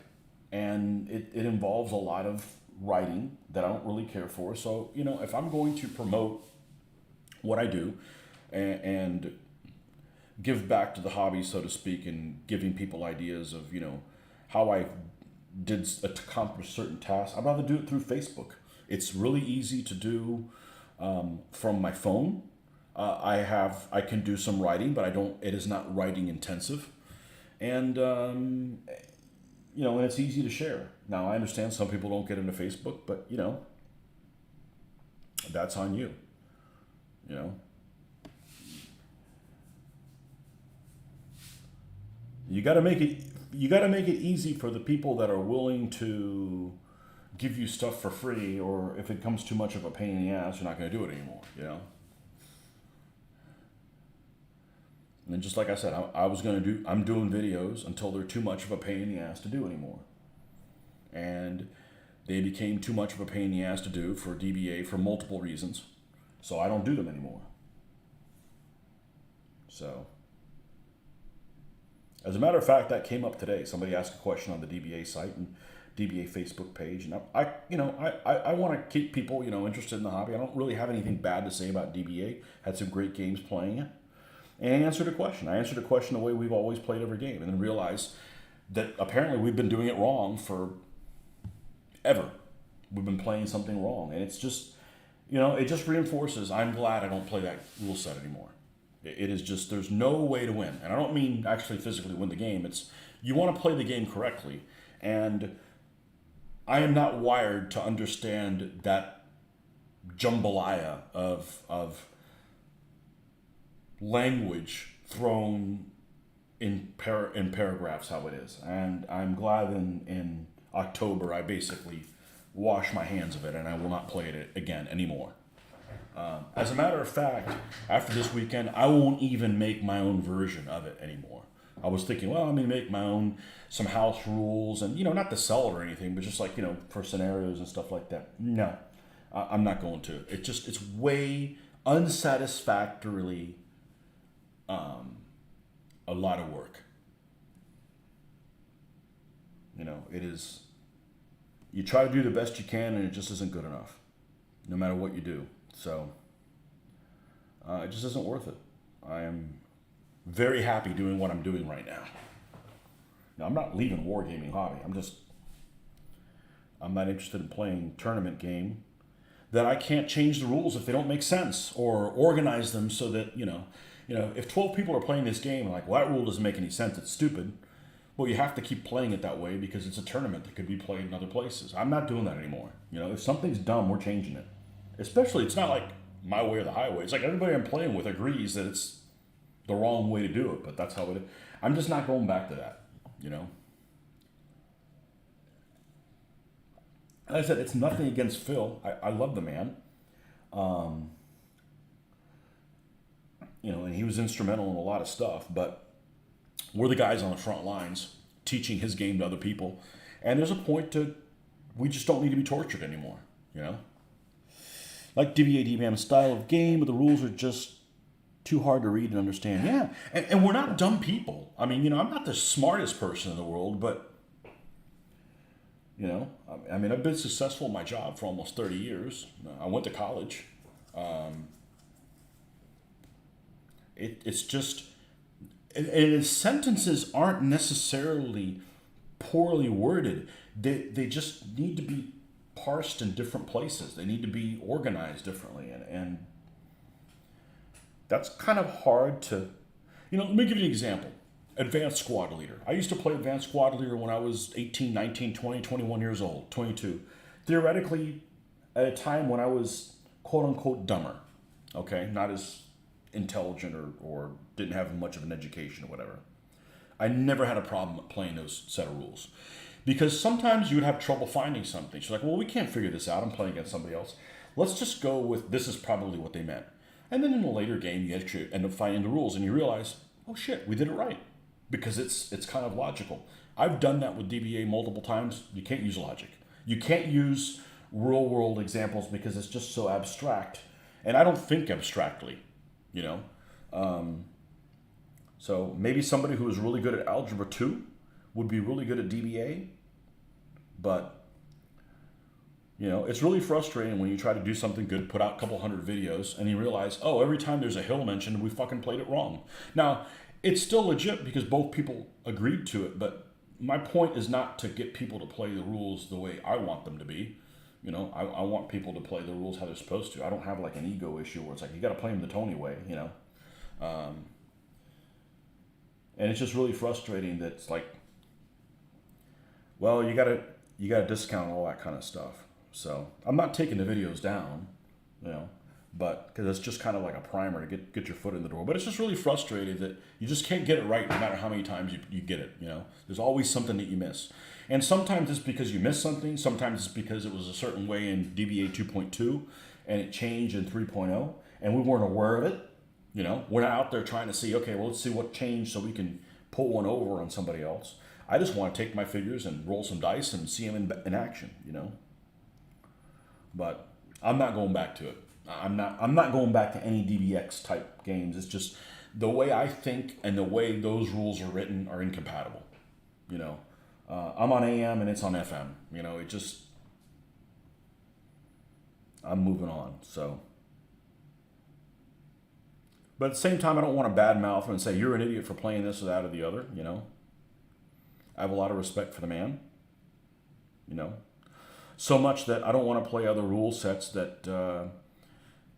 And it involves a lot of writing that I don't really care for. So, if I'm going to promote what I do and give back to the hobby, so to speak, and giving people ideas of, how I did accomplish certain tasks, I'd rather do it through Facebook. It's really easy to do from my phone. I can do some writing, but it is not writing intensive. And, and it's easy to share. Now, I understand some people don't get into Facebook, but, that's on you. You got to make it easy for the people that are willing to give you stuff for free, or if it comes too much of a pain in the ass, you're not going to do it anymore, And then just like I said, I'm doing videos until they're too much of a pain in the ass to do anymore. And they became too much of a pain in the ass to do for DBA for multiple reasons. So I don't do them anymore. So, as a matter of fact, that came up today. Somebody asked a question on the DBA site and DBA Facebook page, and I want to keep people interested in the hobby. I don't really have anything bad to say about DBA. Had some great games playing it, and I answered a question. I answered a question the way we've always played every game, and then realized that apparently we've been doing it wrong for ever. We've been playing something wrong, and it's just it just reinforces. I'm glad I don't play that rule set anymore. It is just, there's no way to win. And I don't mean actually physically win the game. It's, you want to play the game correctly. And I am not wired to understand that jambalaya of language thrown in paragraphs how it is. And I'm glad in October I basically wash my hands of it and I will not play it again anymore. As a matter of fact, after this weekend, I won't even make my own version of it anymore. I was thinking, well, I'm gonna make my own, some house rules, and not to sell it or anything, but just like for scenarios and stuff like that. No, I'm not going to. It's way unsatisfactorily a lot of work. It is. You try to do the best you can, and it just isn't good enough, no matter what you do. So it just isn't worth it. I am very happy doing what I'm doing right now. Now, I'm not leaving wargaming hobby. I'm not interested in playing tournament game that I can't change the rules if they don't make sense, or organize them so that if 12 people are playing this game and like, well, that rule doesn't make any sense, it's stupid. Well, you have to keep playing it that way because it's a tournament that could be played in other places. I'm not doing that anymore. If something's dumb, we're changing it. Especially, it's not like my way or the highway. It's like everybody I'm playing with agrees that it's the wrong way to do it, but that's how it is. I'm just not going back to that, Like I said, it's nothing against Phil. I love the man. And he was instrumental in a lot of stuff, but we're the guys on the front lines teaching his game to other people. And there's a point we just don't need to be tortured anymore, Like DBA style of game, but the rules are just too hard to read and understand. Yeah, and we're not dumb people. I mean, I'm not the smartest person in the world, but, I've been successful in my job for almost 30 years. I went to college. It's just, and sentences aren't necessarily poorly worded. They just need to be parsed in different places. They need to be organized differently. And that's kind of hard to, let me give you an example. Advanced Squad Leader. I used to play Advanced Squad Leader when I was 18, 19, 20, 21 years old, 22. Theoretically, at a time when I was quote unquote dumber, okay? Not as intelligent or didn't have much of an education or whatever. I never had a problem playing those set of rules. Because sometimes you would have trouble finding something. She's like, well, we can't figure this out. I'm playing against somebody else. Let's just go with this is probably what they meant. And then in a later game, you actually end up finding the rules and you realize, oh shit, we did it right. Because it's kind of logical. I've done that with DBA multiple times. You can't use logic. You can't use real world examples because it's just so abstract. And I don't think abstractly, So maybe somebody who is really good at Algebra 2 would be really good at DBA. But, it's really frustrating when you try to do something good, put out a couple hundred videos, and you realize, oh, every time there's a hill mentioned, we fucking played it wrong. Now, it's still legit because both people agreed to it, but my point is not to get people to play the rules the way I want them to be. I want people to play the rules how they're supposed to. I don't have like an ego issue where it's like, you got to play them the Tony way, And it's just really frustrating that it's like, well, you got to discount all that kind of stuff. So I'm not taking the videos down, but because it's just kind of like a primer to get your foot in the door. But it's just really frustrating that you just can't get it right no matter how many times you get it. There's always something that you miss. And sometimes it's because you missed something. Sometimes it's because it was a certain way in DBA 2.2 and it changed in 3.0 and we weren't aware of it. We're not out there trying to see, okay, well, let's see what changed so we can pull one over on somebody else. I just want to take my figures and roll some dice and see them in action, But I'm not going back to it. I'm not going back to any DBX type games. It's just the way I think and the way those rules are written are incompatible. I'm on AM and it's on FM. It just, I'm moving on. So, but at the same time, I don't want to badmouth him and say you're an idiot for playing this or that or the other. I have a lot of respect for the man. So much that I don't want to play other rule sets that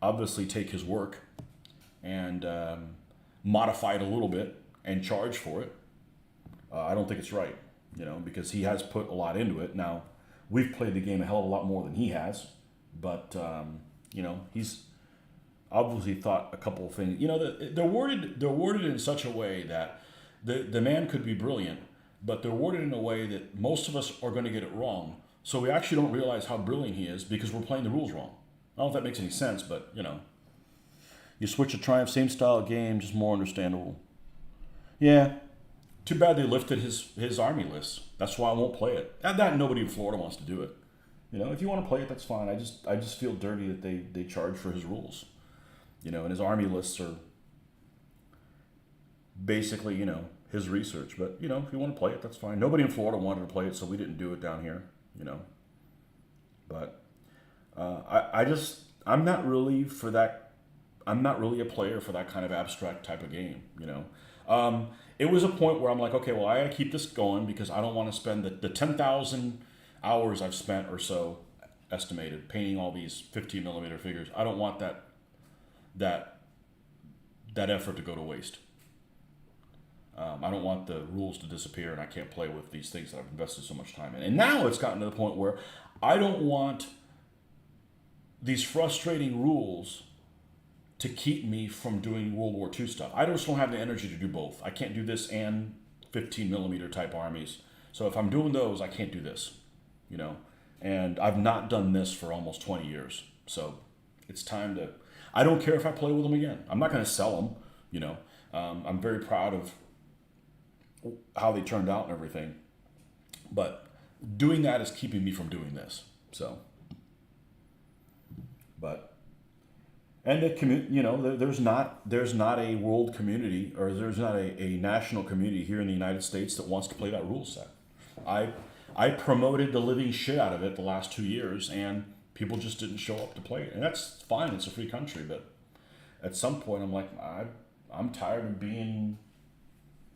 obviously take his work and modify it a little bit and charge for it. I don't think it's right, because he has put a lot into it. Now, we've played the game a hell of a lot more than he has, but He's obviously thought a couple of things. They're worded in such a way that the man could be brilliant, but they're worded in a way that most of us are going to get it wrong. So we actually don't realize how brilliant he is because we're playing the rules wrong. I don't know if that makes any sense, but you switch to Triumph, same style of game, just more understandable. Yeah. Too bad they lifted his army list. That's why I won't play it. And that nobody in Florida wants to do it. If you want to play it, that's fine. I just feel dirty that they charge for his rules. And his army lists are basically, his research. But, if you want to play it, that's fine. Nobody in Florida wanted to play it, so we didn't do it down here, But I'm not really for that. I'm not really a player for that kind of abstract type of game, It was a point where I'm like, okay, well, I got to keep this going because I don't want to spend the 10,000 hours I've spent or so estimated painting all these 15 millimeter figures. I don't want that effort to go to waste. I don't want the rules to disappear and I can't play with these things that I've invested so much time in. And now it's gotten to the point where I don't want these frustrating rules to keep me from doing World War II stuff. I just don't have the energy to do both. I can't do this and 15 millimeter type armies. So if I'm doing those, I can't do this, And I've not done this for almost 20 years. So it's time to. I don't care if I play with them again. I'm not going to sell them, I'm very proud of how they turned out and everything. But doing that is keeping me from doing this. So, but. And there's not a world community or there's not a national community here in the United States that wants to play that rule set. I promoted the living shit out of it the last 2 years, and people just didn't show up to play it, and that's fine. It's a free country, but at some point I'm like, I'm tired of being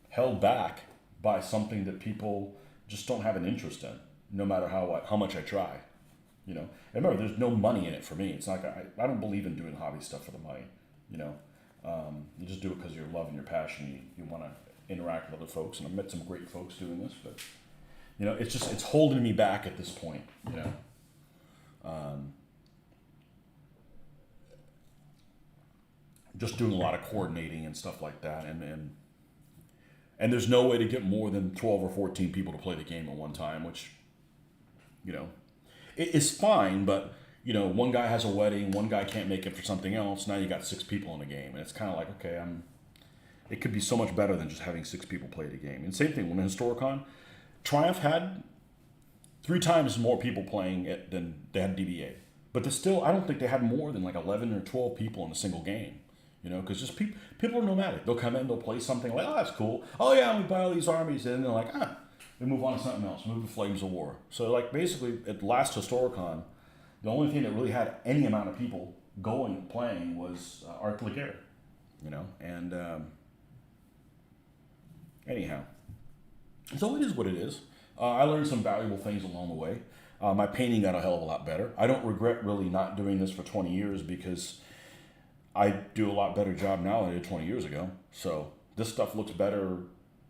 held back by something that people just don't have an interest in, no matter how much I try. And remember, there's no money in it for me. It's not. I don't believe in doing hobby stuff for the money. You just do it because you're loving your passion. You want to interact with other folks, and I've met some great folks doing this. But it's holding me back at this point. Just doing a lot of coordinating and stuff like that, and there's no way to get more than 12 or 14 people to play the game at one time, which it's fine, but one guy has a wedding, one guy can't make it for something else. Now you got 6 people in the game, and it's kind of like, okay, it could be so much better than just having 6 people play the game. And same thing when Historicon, Triumph had 3 times more people playing it than they had DBA, but I don't think they had more than like 11 or 12 people in a single game. Because just people are nomadic. They'll come in, they'll play something like, oh, that's cool. Oh yeah, we buy all these armies, and then they're like, they move on to something else, move to Flames of War. So like basically at last Historicon, the only thing that really had any amount of people playing was Art de la Guerre, and anyhow. So it is what it is. I learned some valuable things along the way. My painting got a hell of a lot better. I don't regret really not doing this for 20 years because I do a lot better job now than I did 20 years ago. So this stuff looks better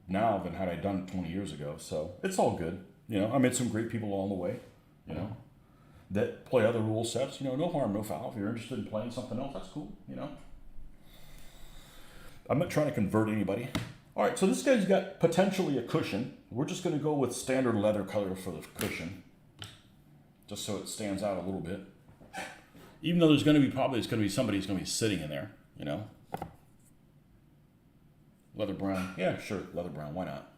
now than had I done it 20 years ago. So it's all good. I met some great people along the way, that play other rule sets. No harm, no foul. If you're interested in playing something else, that's cool, I'm not trying to convert anybody. All right, so this guy's got potentially a cushion. We're just going to go with standard leather color for the cushion, just so it stands out a little bit. Even though there's going to be somebody who's going to be sitting in there, Leather brown. Yeah, sure, leather brown. Why not?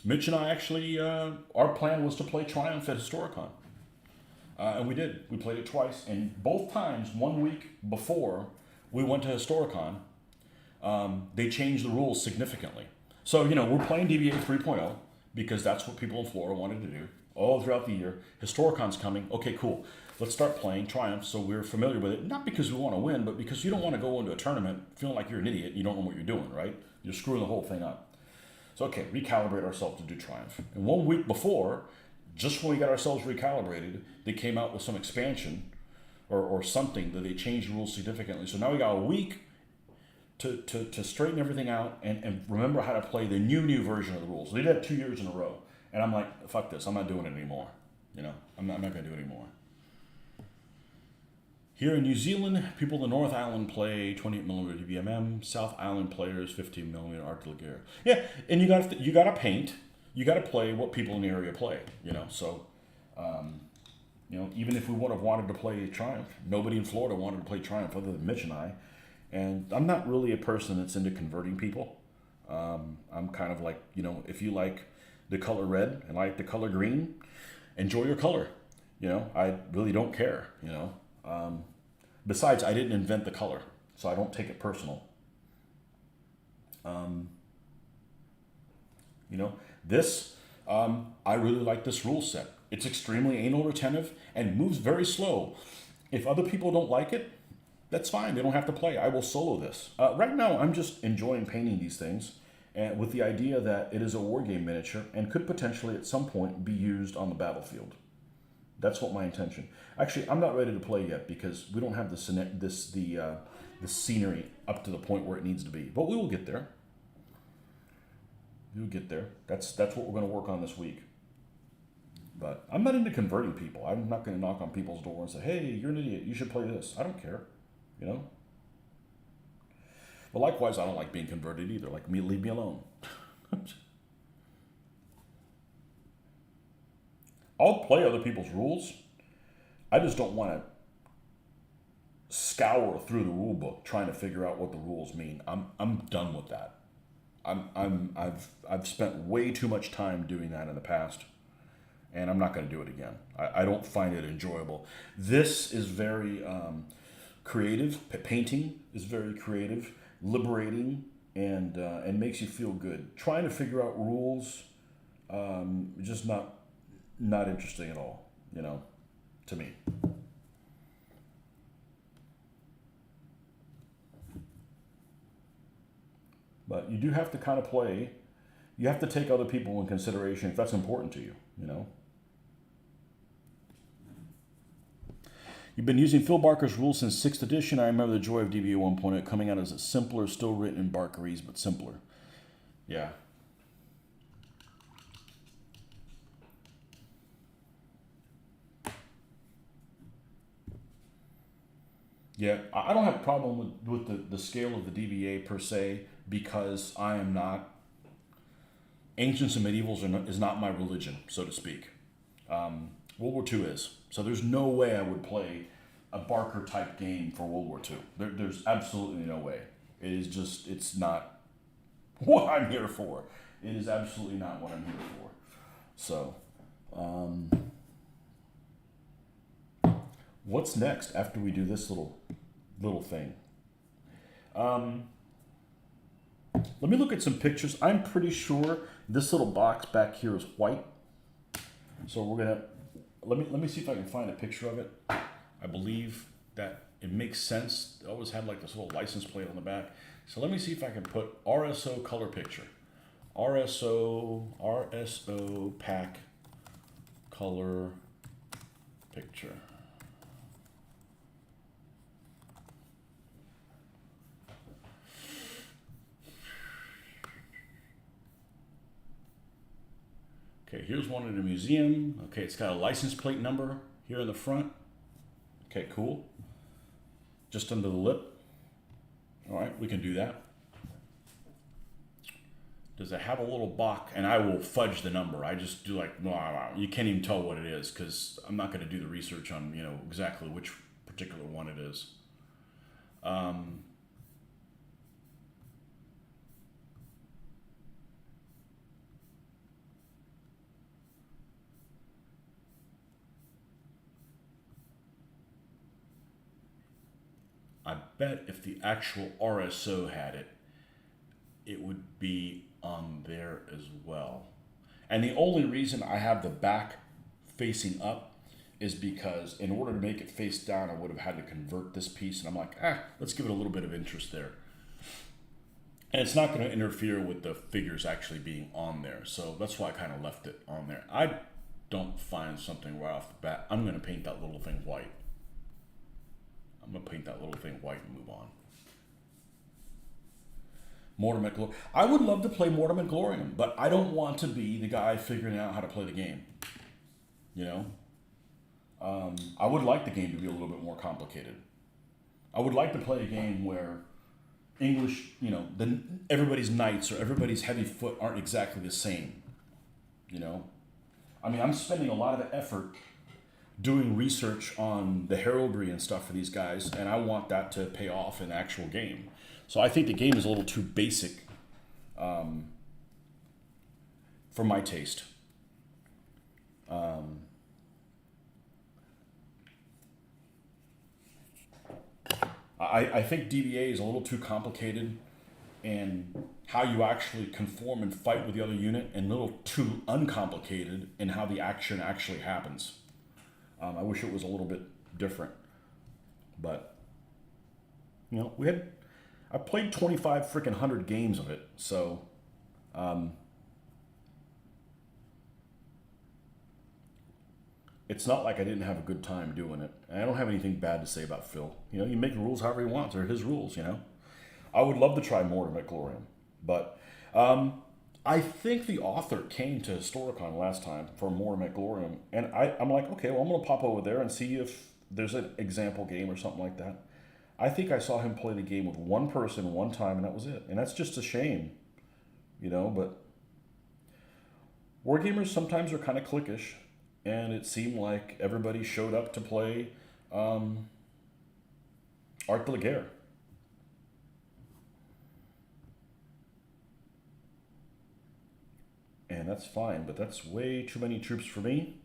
Mitch and I actually, our plan was to play Triumph at Historicon. And we did. We played it twice. And both times, 1 week before we went to Historicon, they changed the rules significantly. So, we're playing DBA 3.0 because that's what people in Florida wanted to do all throughout the year. Historicon's coming. Okay, cool. Let's start playing Triumph so we're familiar with it. Not because we want to win, but because you don't want to go into a tournament feeling like you're an idiot. You don't know what you're doing, right? You're screwing the whole thing up. So, okay, recalibrate ourselves to do Triumph. And 1 week before, just when we got ourselves recalibrated, they came out with some expansion or something that they changed the rules significantly. So now we got a week to straighten everything out and remember how to play the new version of the rules. They did that 2 years in a row. And I'm like, fuck this, I'm not doing it anymore. You know, I'm not going to do it anymore. Here in New Zealand, people in the North Island play 28mm DBMM. South Island players 15mm Art de la Guerre. Yeah, and you got to paint. You got to play what people in the area play. You know, so you know, even if we would have wanted to play Triumph, nobody in Florida wanted to play Triumph other than Mitch and I. And I'm not really a person that's into converting people. I'm kind of like, you know, if you like the color red and like the color green, enjoy your color. You know, I really don't care, you know. Besides, I didn't invent the color, so I don't take it personal. You know, this, I really like this rule set. It's extremely anal retentive and moves very slow. If other people don't like it, that's fine. They don't have to play. I will solo this. Right now, I'm just enjoying painting these things and with the idea that it is a war game miniature and could potentially at some point be used on the battlefield. That's what my intention. Actually, I'm not ready to play yet because we don't have the scenery up to the point where it needs to be. But we will get there. We will get there. That's what we're going to work on this week. But I'm not into converting people. I'm not going to knock on people's door and say, "Hey, you're an idiot. You should play this." I don't care. You know. But likewise, I don't like being converted either. Like me, leave me alone. I'll play other people's rules. I just don't want to scour through the rule book trying to figure out what the rules mean. I'm done with that. I've spent way too much time doing that in the past, and I'm not going to do it again. I don't find it enjoyable. This is very creative. Painting is very creative, liberating, and makes you feel good. Trying to figure out rules, just not interesting at all, you know, to me. But you do have to kind of play. You have to take other people in consideration if that's important to you, you know. You've been using Phil Barker's rules since 6th edition. I remember the joy of DBA 1.0 coming out as a simpler, still written in Barkerese, but simpler. Yeah. Yeah, I don't have a problem with the scale of the DBA per se because I am not, ancients and medievals is not my religion, so to speak. World War II is. So there's no way I would play a Barker type game for World War II. There's absolutely no way. It is just, it's not what I'm here for. It is absolutely not what I'm here for. So, what's next after we do this little thing? Let me look at some pictures. I'm pretty sure this little box back here is white. So we're gonna let me see if I can find a picture of it. I believe that it makes sense. It always had like this little license plate on the back. So let me see if I can put RSO color picture. RSO pack color picture. Okay, here's one in a museum. Okay, it's got a license plate number here in the front. Okay, cool. Just under the lip. All right, we can do that. Does it have a little box? And I will fudge the number. I just do like, no, you can't even tell what it is because I'm not going to do the research on, you know, exactly which particular one it is. I bet if the actual RSO had it, it would be on there as well. And the only reason I have the back facing up is because in order to make it face down, I would have had to convert this piece. And I'm like, let's give it a little bit of interest there. And it's not going to interfere with the figures actually being on there. So that's why I kind of left it on there. I don't find something right off the bat. I'm going to paint that little thing white. I'm going to paint that little thing white and move on. Mortem et Gloriam. I would love to play Mortem et Gloriam, but I don't want to be the guy figuring out how to play the game. You know, I would like the game to be a little bit more complicated. I would like to play a game where English, everybody's knights or everybody's heavy foot aren't exactly the same. You know, I mean, I'm spending a lot of effort doing research on the heraldry and stuff for these guys, and I want that to pay off in the actual game. So I think the game is a little too basic for my taste. I think DBA is a little too complicated, and how you actually conform and fight with the other unit, and a little too uncomplicated in how the action actually happens. I wish it was a little bit different, but I played 25 freaking 100 games of it, so it's not like I didn't have a good time doing it. And I don't have anything bad to say about Phil. You make the rules however he wants. They're his rules, I would love to try Mortem et Gloriam, but I think the author came to Historicon last time for Mortem et Gloriam, and I'm like, okay, well, I'm going to pop over there and see if there's an example game or something like that. I think I saw him play the game with one person one time, and that was it. And that's just a shame, but wargamers sometimes are kind of cliquish, and it seemed like everybody showed up to play Art de la Guerre. And that's fine, but that's way too many troops for me.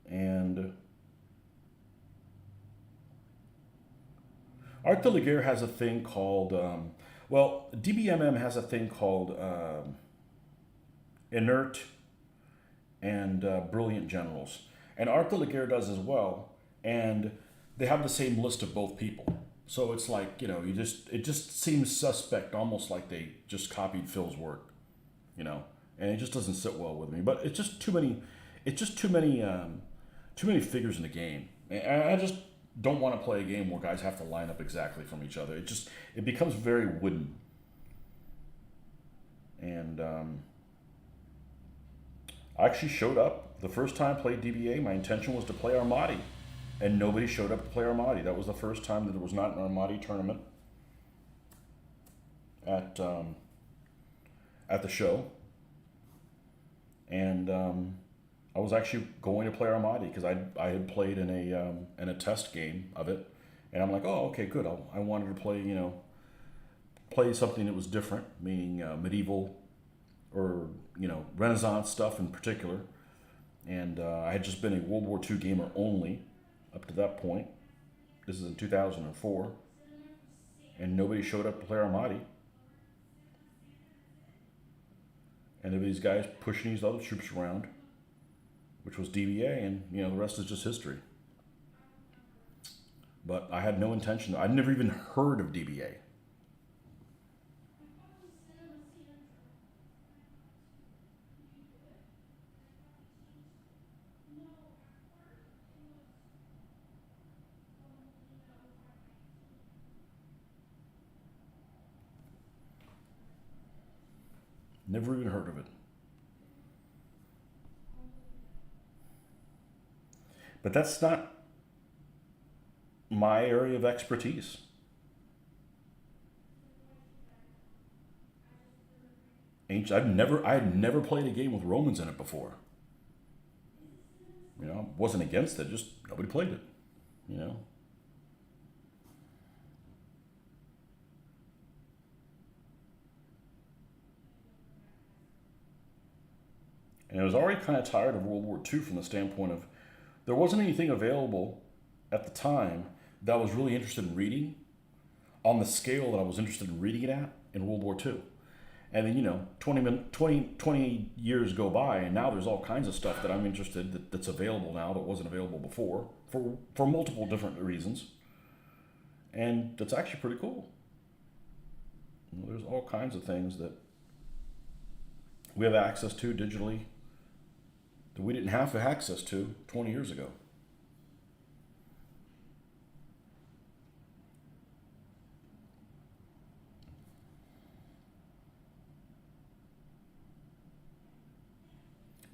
And Art de la Guerre has a thing called, DBMM has a thing called Inert and Brilliant Generals. And Art de la Guerre does as well, and they have the same list of both people. So it's like, it just seems suspect, almost like they just copied Phil's work, and it just doesn't sit well with me. But it's just too many figures in the game. And I just don't want to play a game where guys have to line up exactly from each other. It becomes very wooden. And I actually showed up the first time I played DBA. My intention was to play Armati. And nobody showed up to play Armati. That was the first time that there was not an Armati tournament at the show. And I was actually going to play Armati because I had played in a test game of it, and I'm like, oh, okay, good. I wanted to play something that was different, meaning medieval or Renaissance stuff in particular. And I had just been a World War II gamer only up to that point. This is in 2004, and nobody showed up to play Armati. And there were these guys pushing these other troops around, which was DBA, and the rest is just history. But I had no intention. I'd never even heard of DBA. Never even heard of it. But that's not my area of expertise. I had never played a game with Romans in it before. I wasn't against it, just nobody played it. And I was already kind of tired of World War II from the standpoint of there wasn't anything available at the time that I was really interested in reading on the scale that I was interested in reading it at in World War II. And then, 20 years go by, and now there's all kinds of stuff that I'm interested that's available now that wasn't available before for multiple different reasons. And that's actually pretty cool. There's all kinds of things that we have access to digitally that we didn't have access to 20 years ago.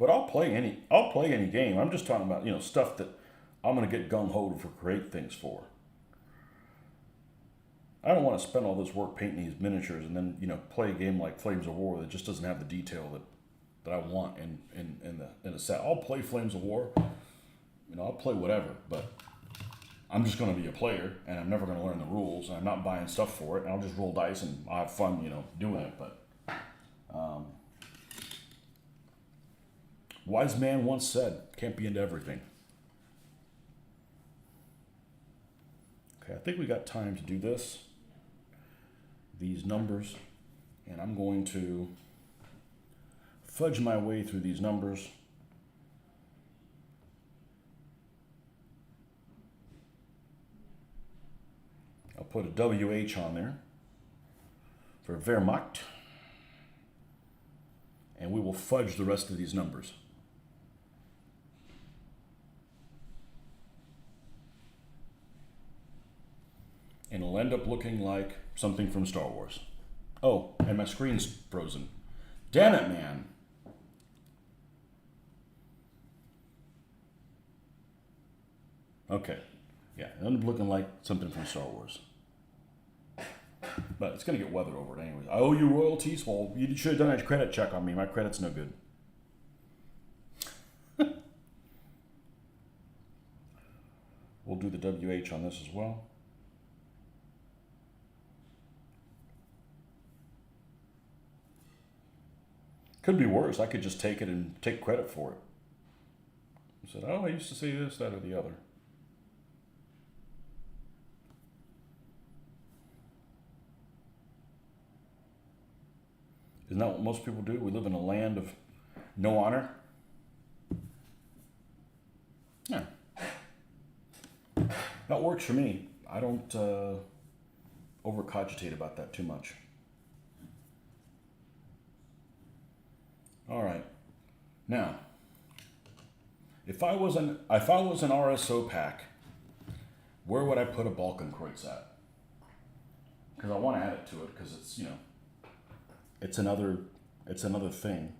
But I'll play any game. I'm just talking about, stuff that I'm gonna get gung ho for create things for. I don't want to spend all this work painting these miniatures and then play a game like Flames of War that just doesn't have the detail that I want in the set. I'll play Flames of War. I'll play whatever, but I'm just going to be a player, and I'm never going to learn the rules, and I'm not buying stuff for it, and I'll just roll dice, and I'll have fun, doing it, but... wise man once said, can't be into everything. Okay, I think we got time to do this. These numbers, and I'm going to fudge my way through these numbers. I'll put a WH on there for Wehrmacht, and we will fudge the rest of these numbers. And it'll end up looking like something from Star Wars. Oh, and my screen's frozen. Damn it, man. Okay. Yeah, it'll end up looking like something from Star Wars. But it's going to get weathered over it anyways. I owe you royalties? Well, you should have done a credit check on me. My credit's no good. We'll do the WH on this as well. Could be worse. I could just take it and take credit for it. I said, oh, I used to say this, that, or the other. Isn't that what most people do? We live in a land of no honor. Yeah. That works for me. I don't over-cogitate about that too much. All right. Now, if I was an RSO pack, where would I put a Balkenkreuz at? Because I want to add it to it because it's it's another thing,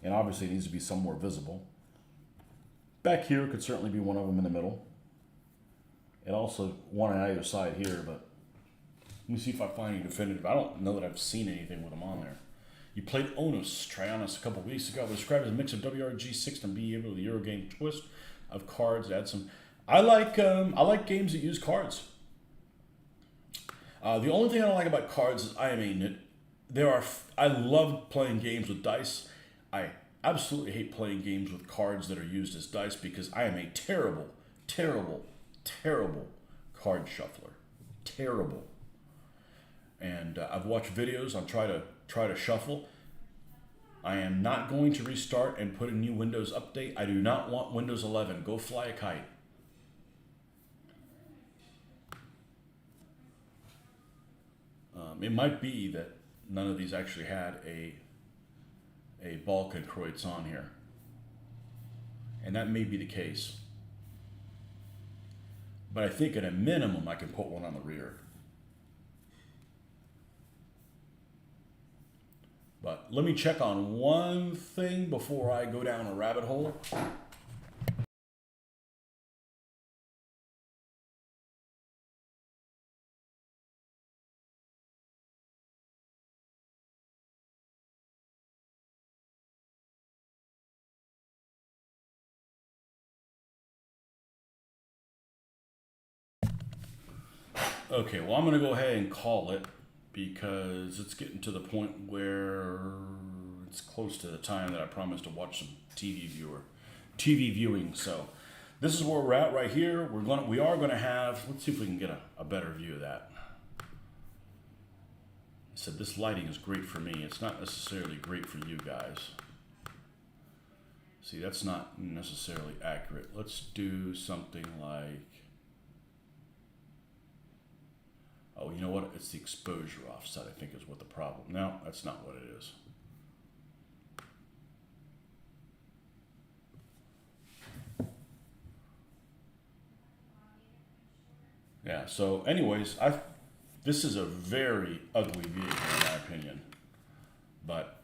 and obviously it needs to be somewhere visible. Back here could certainly be one of them in the middle, and also one on either side here. But let me see if I find any definitive. I don't know that I've seen anything with them on there. You played Onus Trionis a couple weeks ago. It was described as a mix of WRG6 and be able to the Eurogame twist of cards. Add some. I like games that use cards. The only thing I don't like about cards is I am a nit. I love playing games with dice. I absolutely hate playing games with cards that are used as dice because I am a terrible, terrible, terrible card shuffler. Terrible. And I've watched videos on try to shuffle. I am not going to restart and put a new Windows update. I do not want Windows 11. Go fly a kite. It might be that none of these actually had a Balkenkreuz on here. And that may be the case. But I think at a minimum I can put one on the rear. But let me check on one thing before I go down a rabbit hole. Okay, well, I'm going to go ahead and call it because it's getting to the point where it's close to the time that I promised to watch some TV viewing. So this is where we're at right here. We are going to have, let's see if we can get a better view of that. I said this lighting is great for me. It's not necessarily great for you guys. See, that's not necessarily accurate. Let's do something like, oh, you know what? It's the exposure offset, I think, is what the problem. No, that's not what it is. Yeah, so anyways, this is a very ugly vehicle in my opinion. But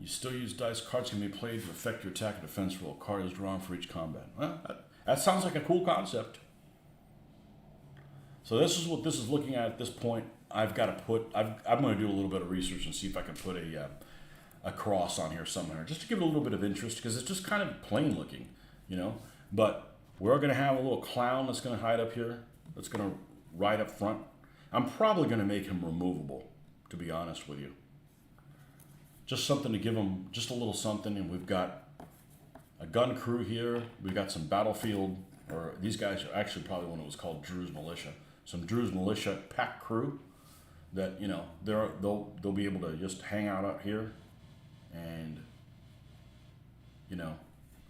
You still use dice. Cards can be played to affect your attack and defense roll. Card is drawn for each combat. Well, that sounds like a cool concept. So this is what this is looking at this point. I've got to put. I'm going to do a little bit of research and see if I can put a cross on here somewhere, just to give it a little bit of interest, because it's just kind of plain looking, you know. But we're going to have a little clown that's going to hide up here. That's going to ride up front. I'm probably going to make him removable, to be honest with you. Just something to give him just a little something. And we've got a gun crew here. We've got some battlefield, or these guys are actually probably when it was called Drew's Militia. Some Drew's Militia pack crew that, you know, they'll be able to just hang out up here and, you know,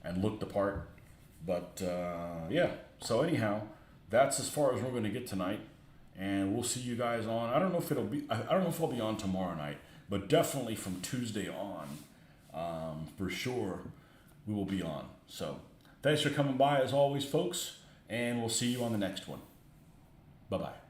and look the part. But yeah, so anyhow, that's as far as we're going to get tonight, and we'll see you guys on. I don't know if I'll be on tomorrow night, but definitely from Tuesday on, for sure, we will be on. So thanks for coming by as always, folks, and we'll see you on the next one. Bye-bye.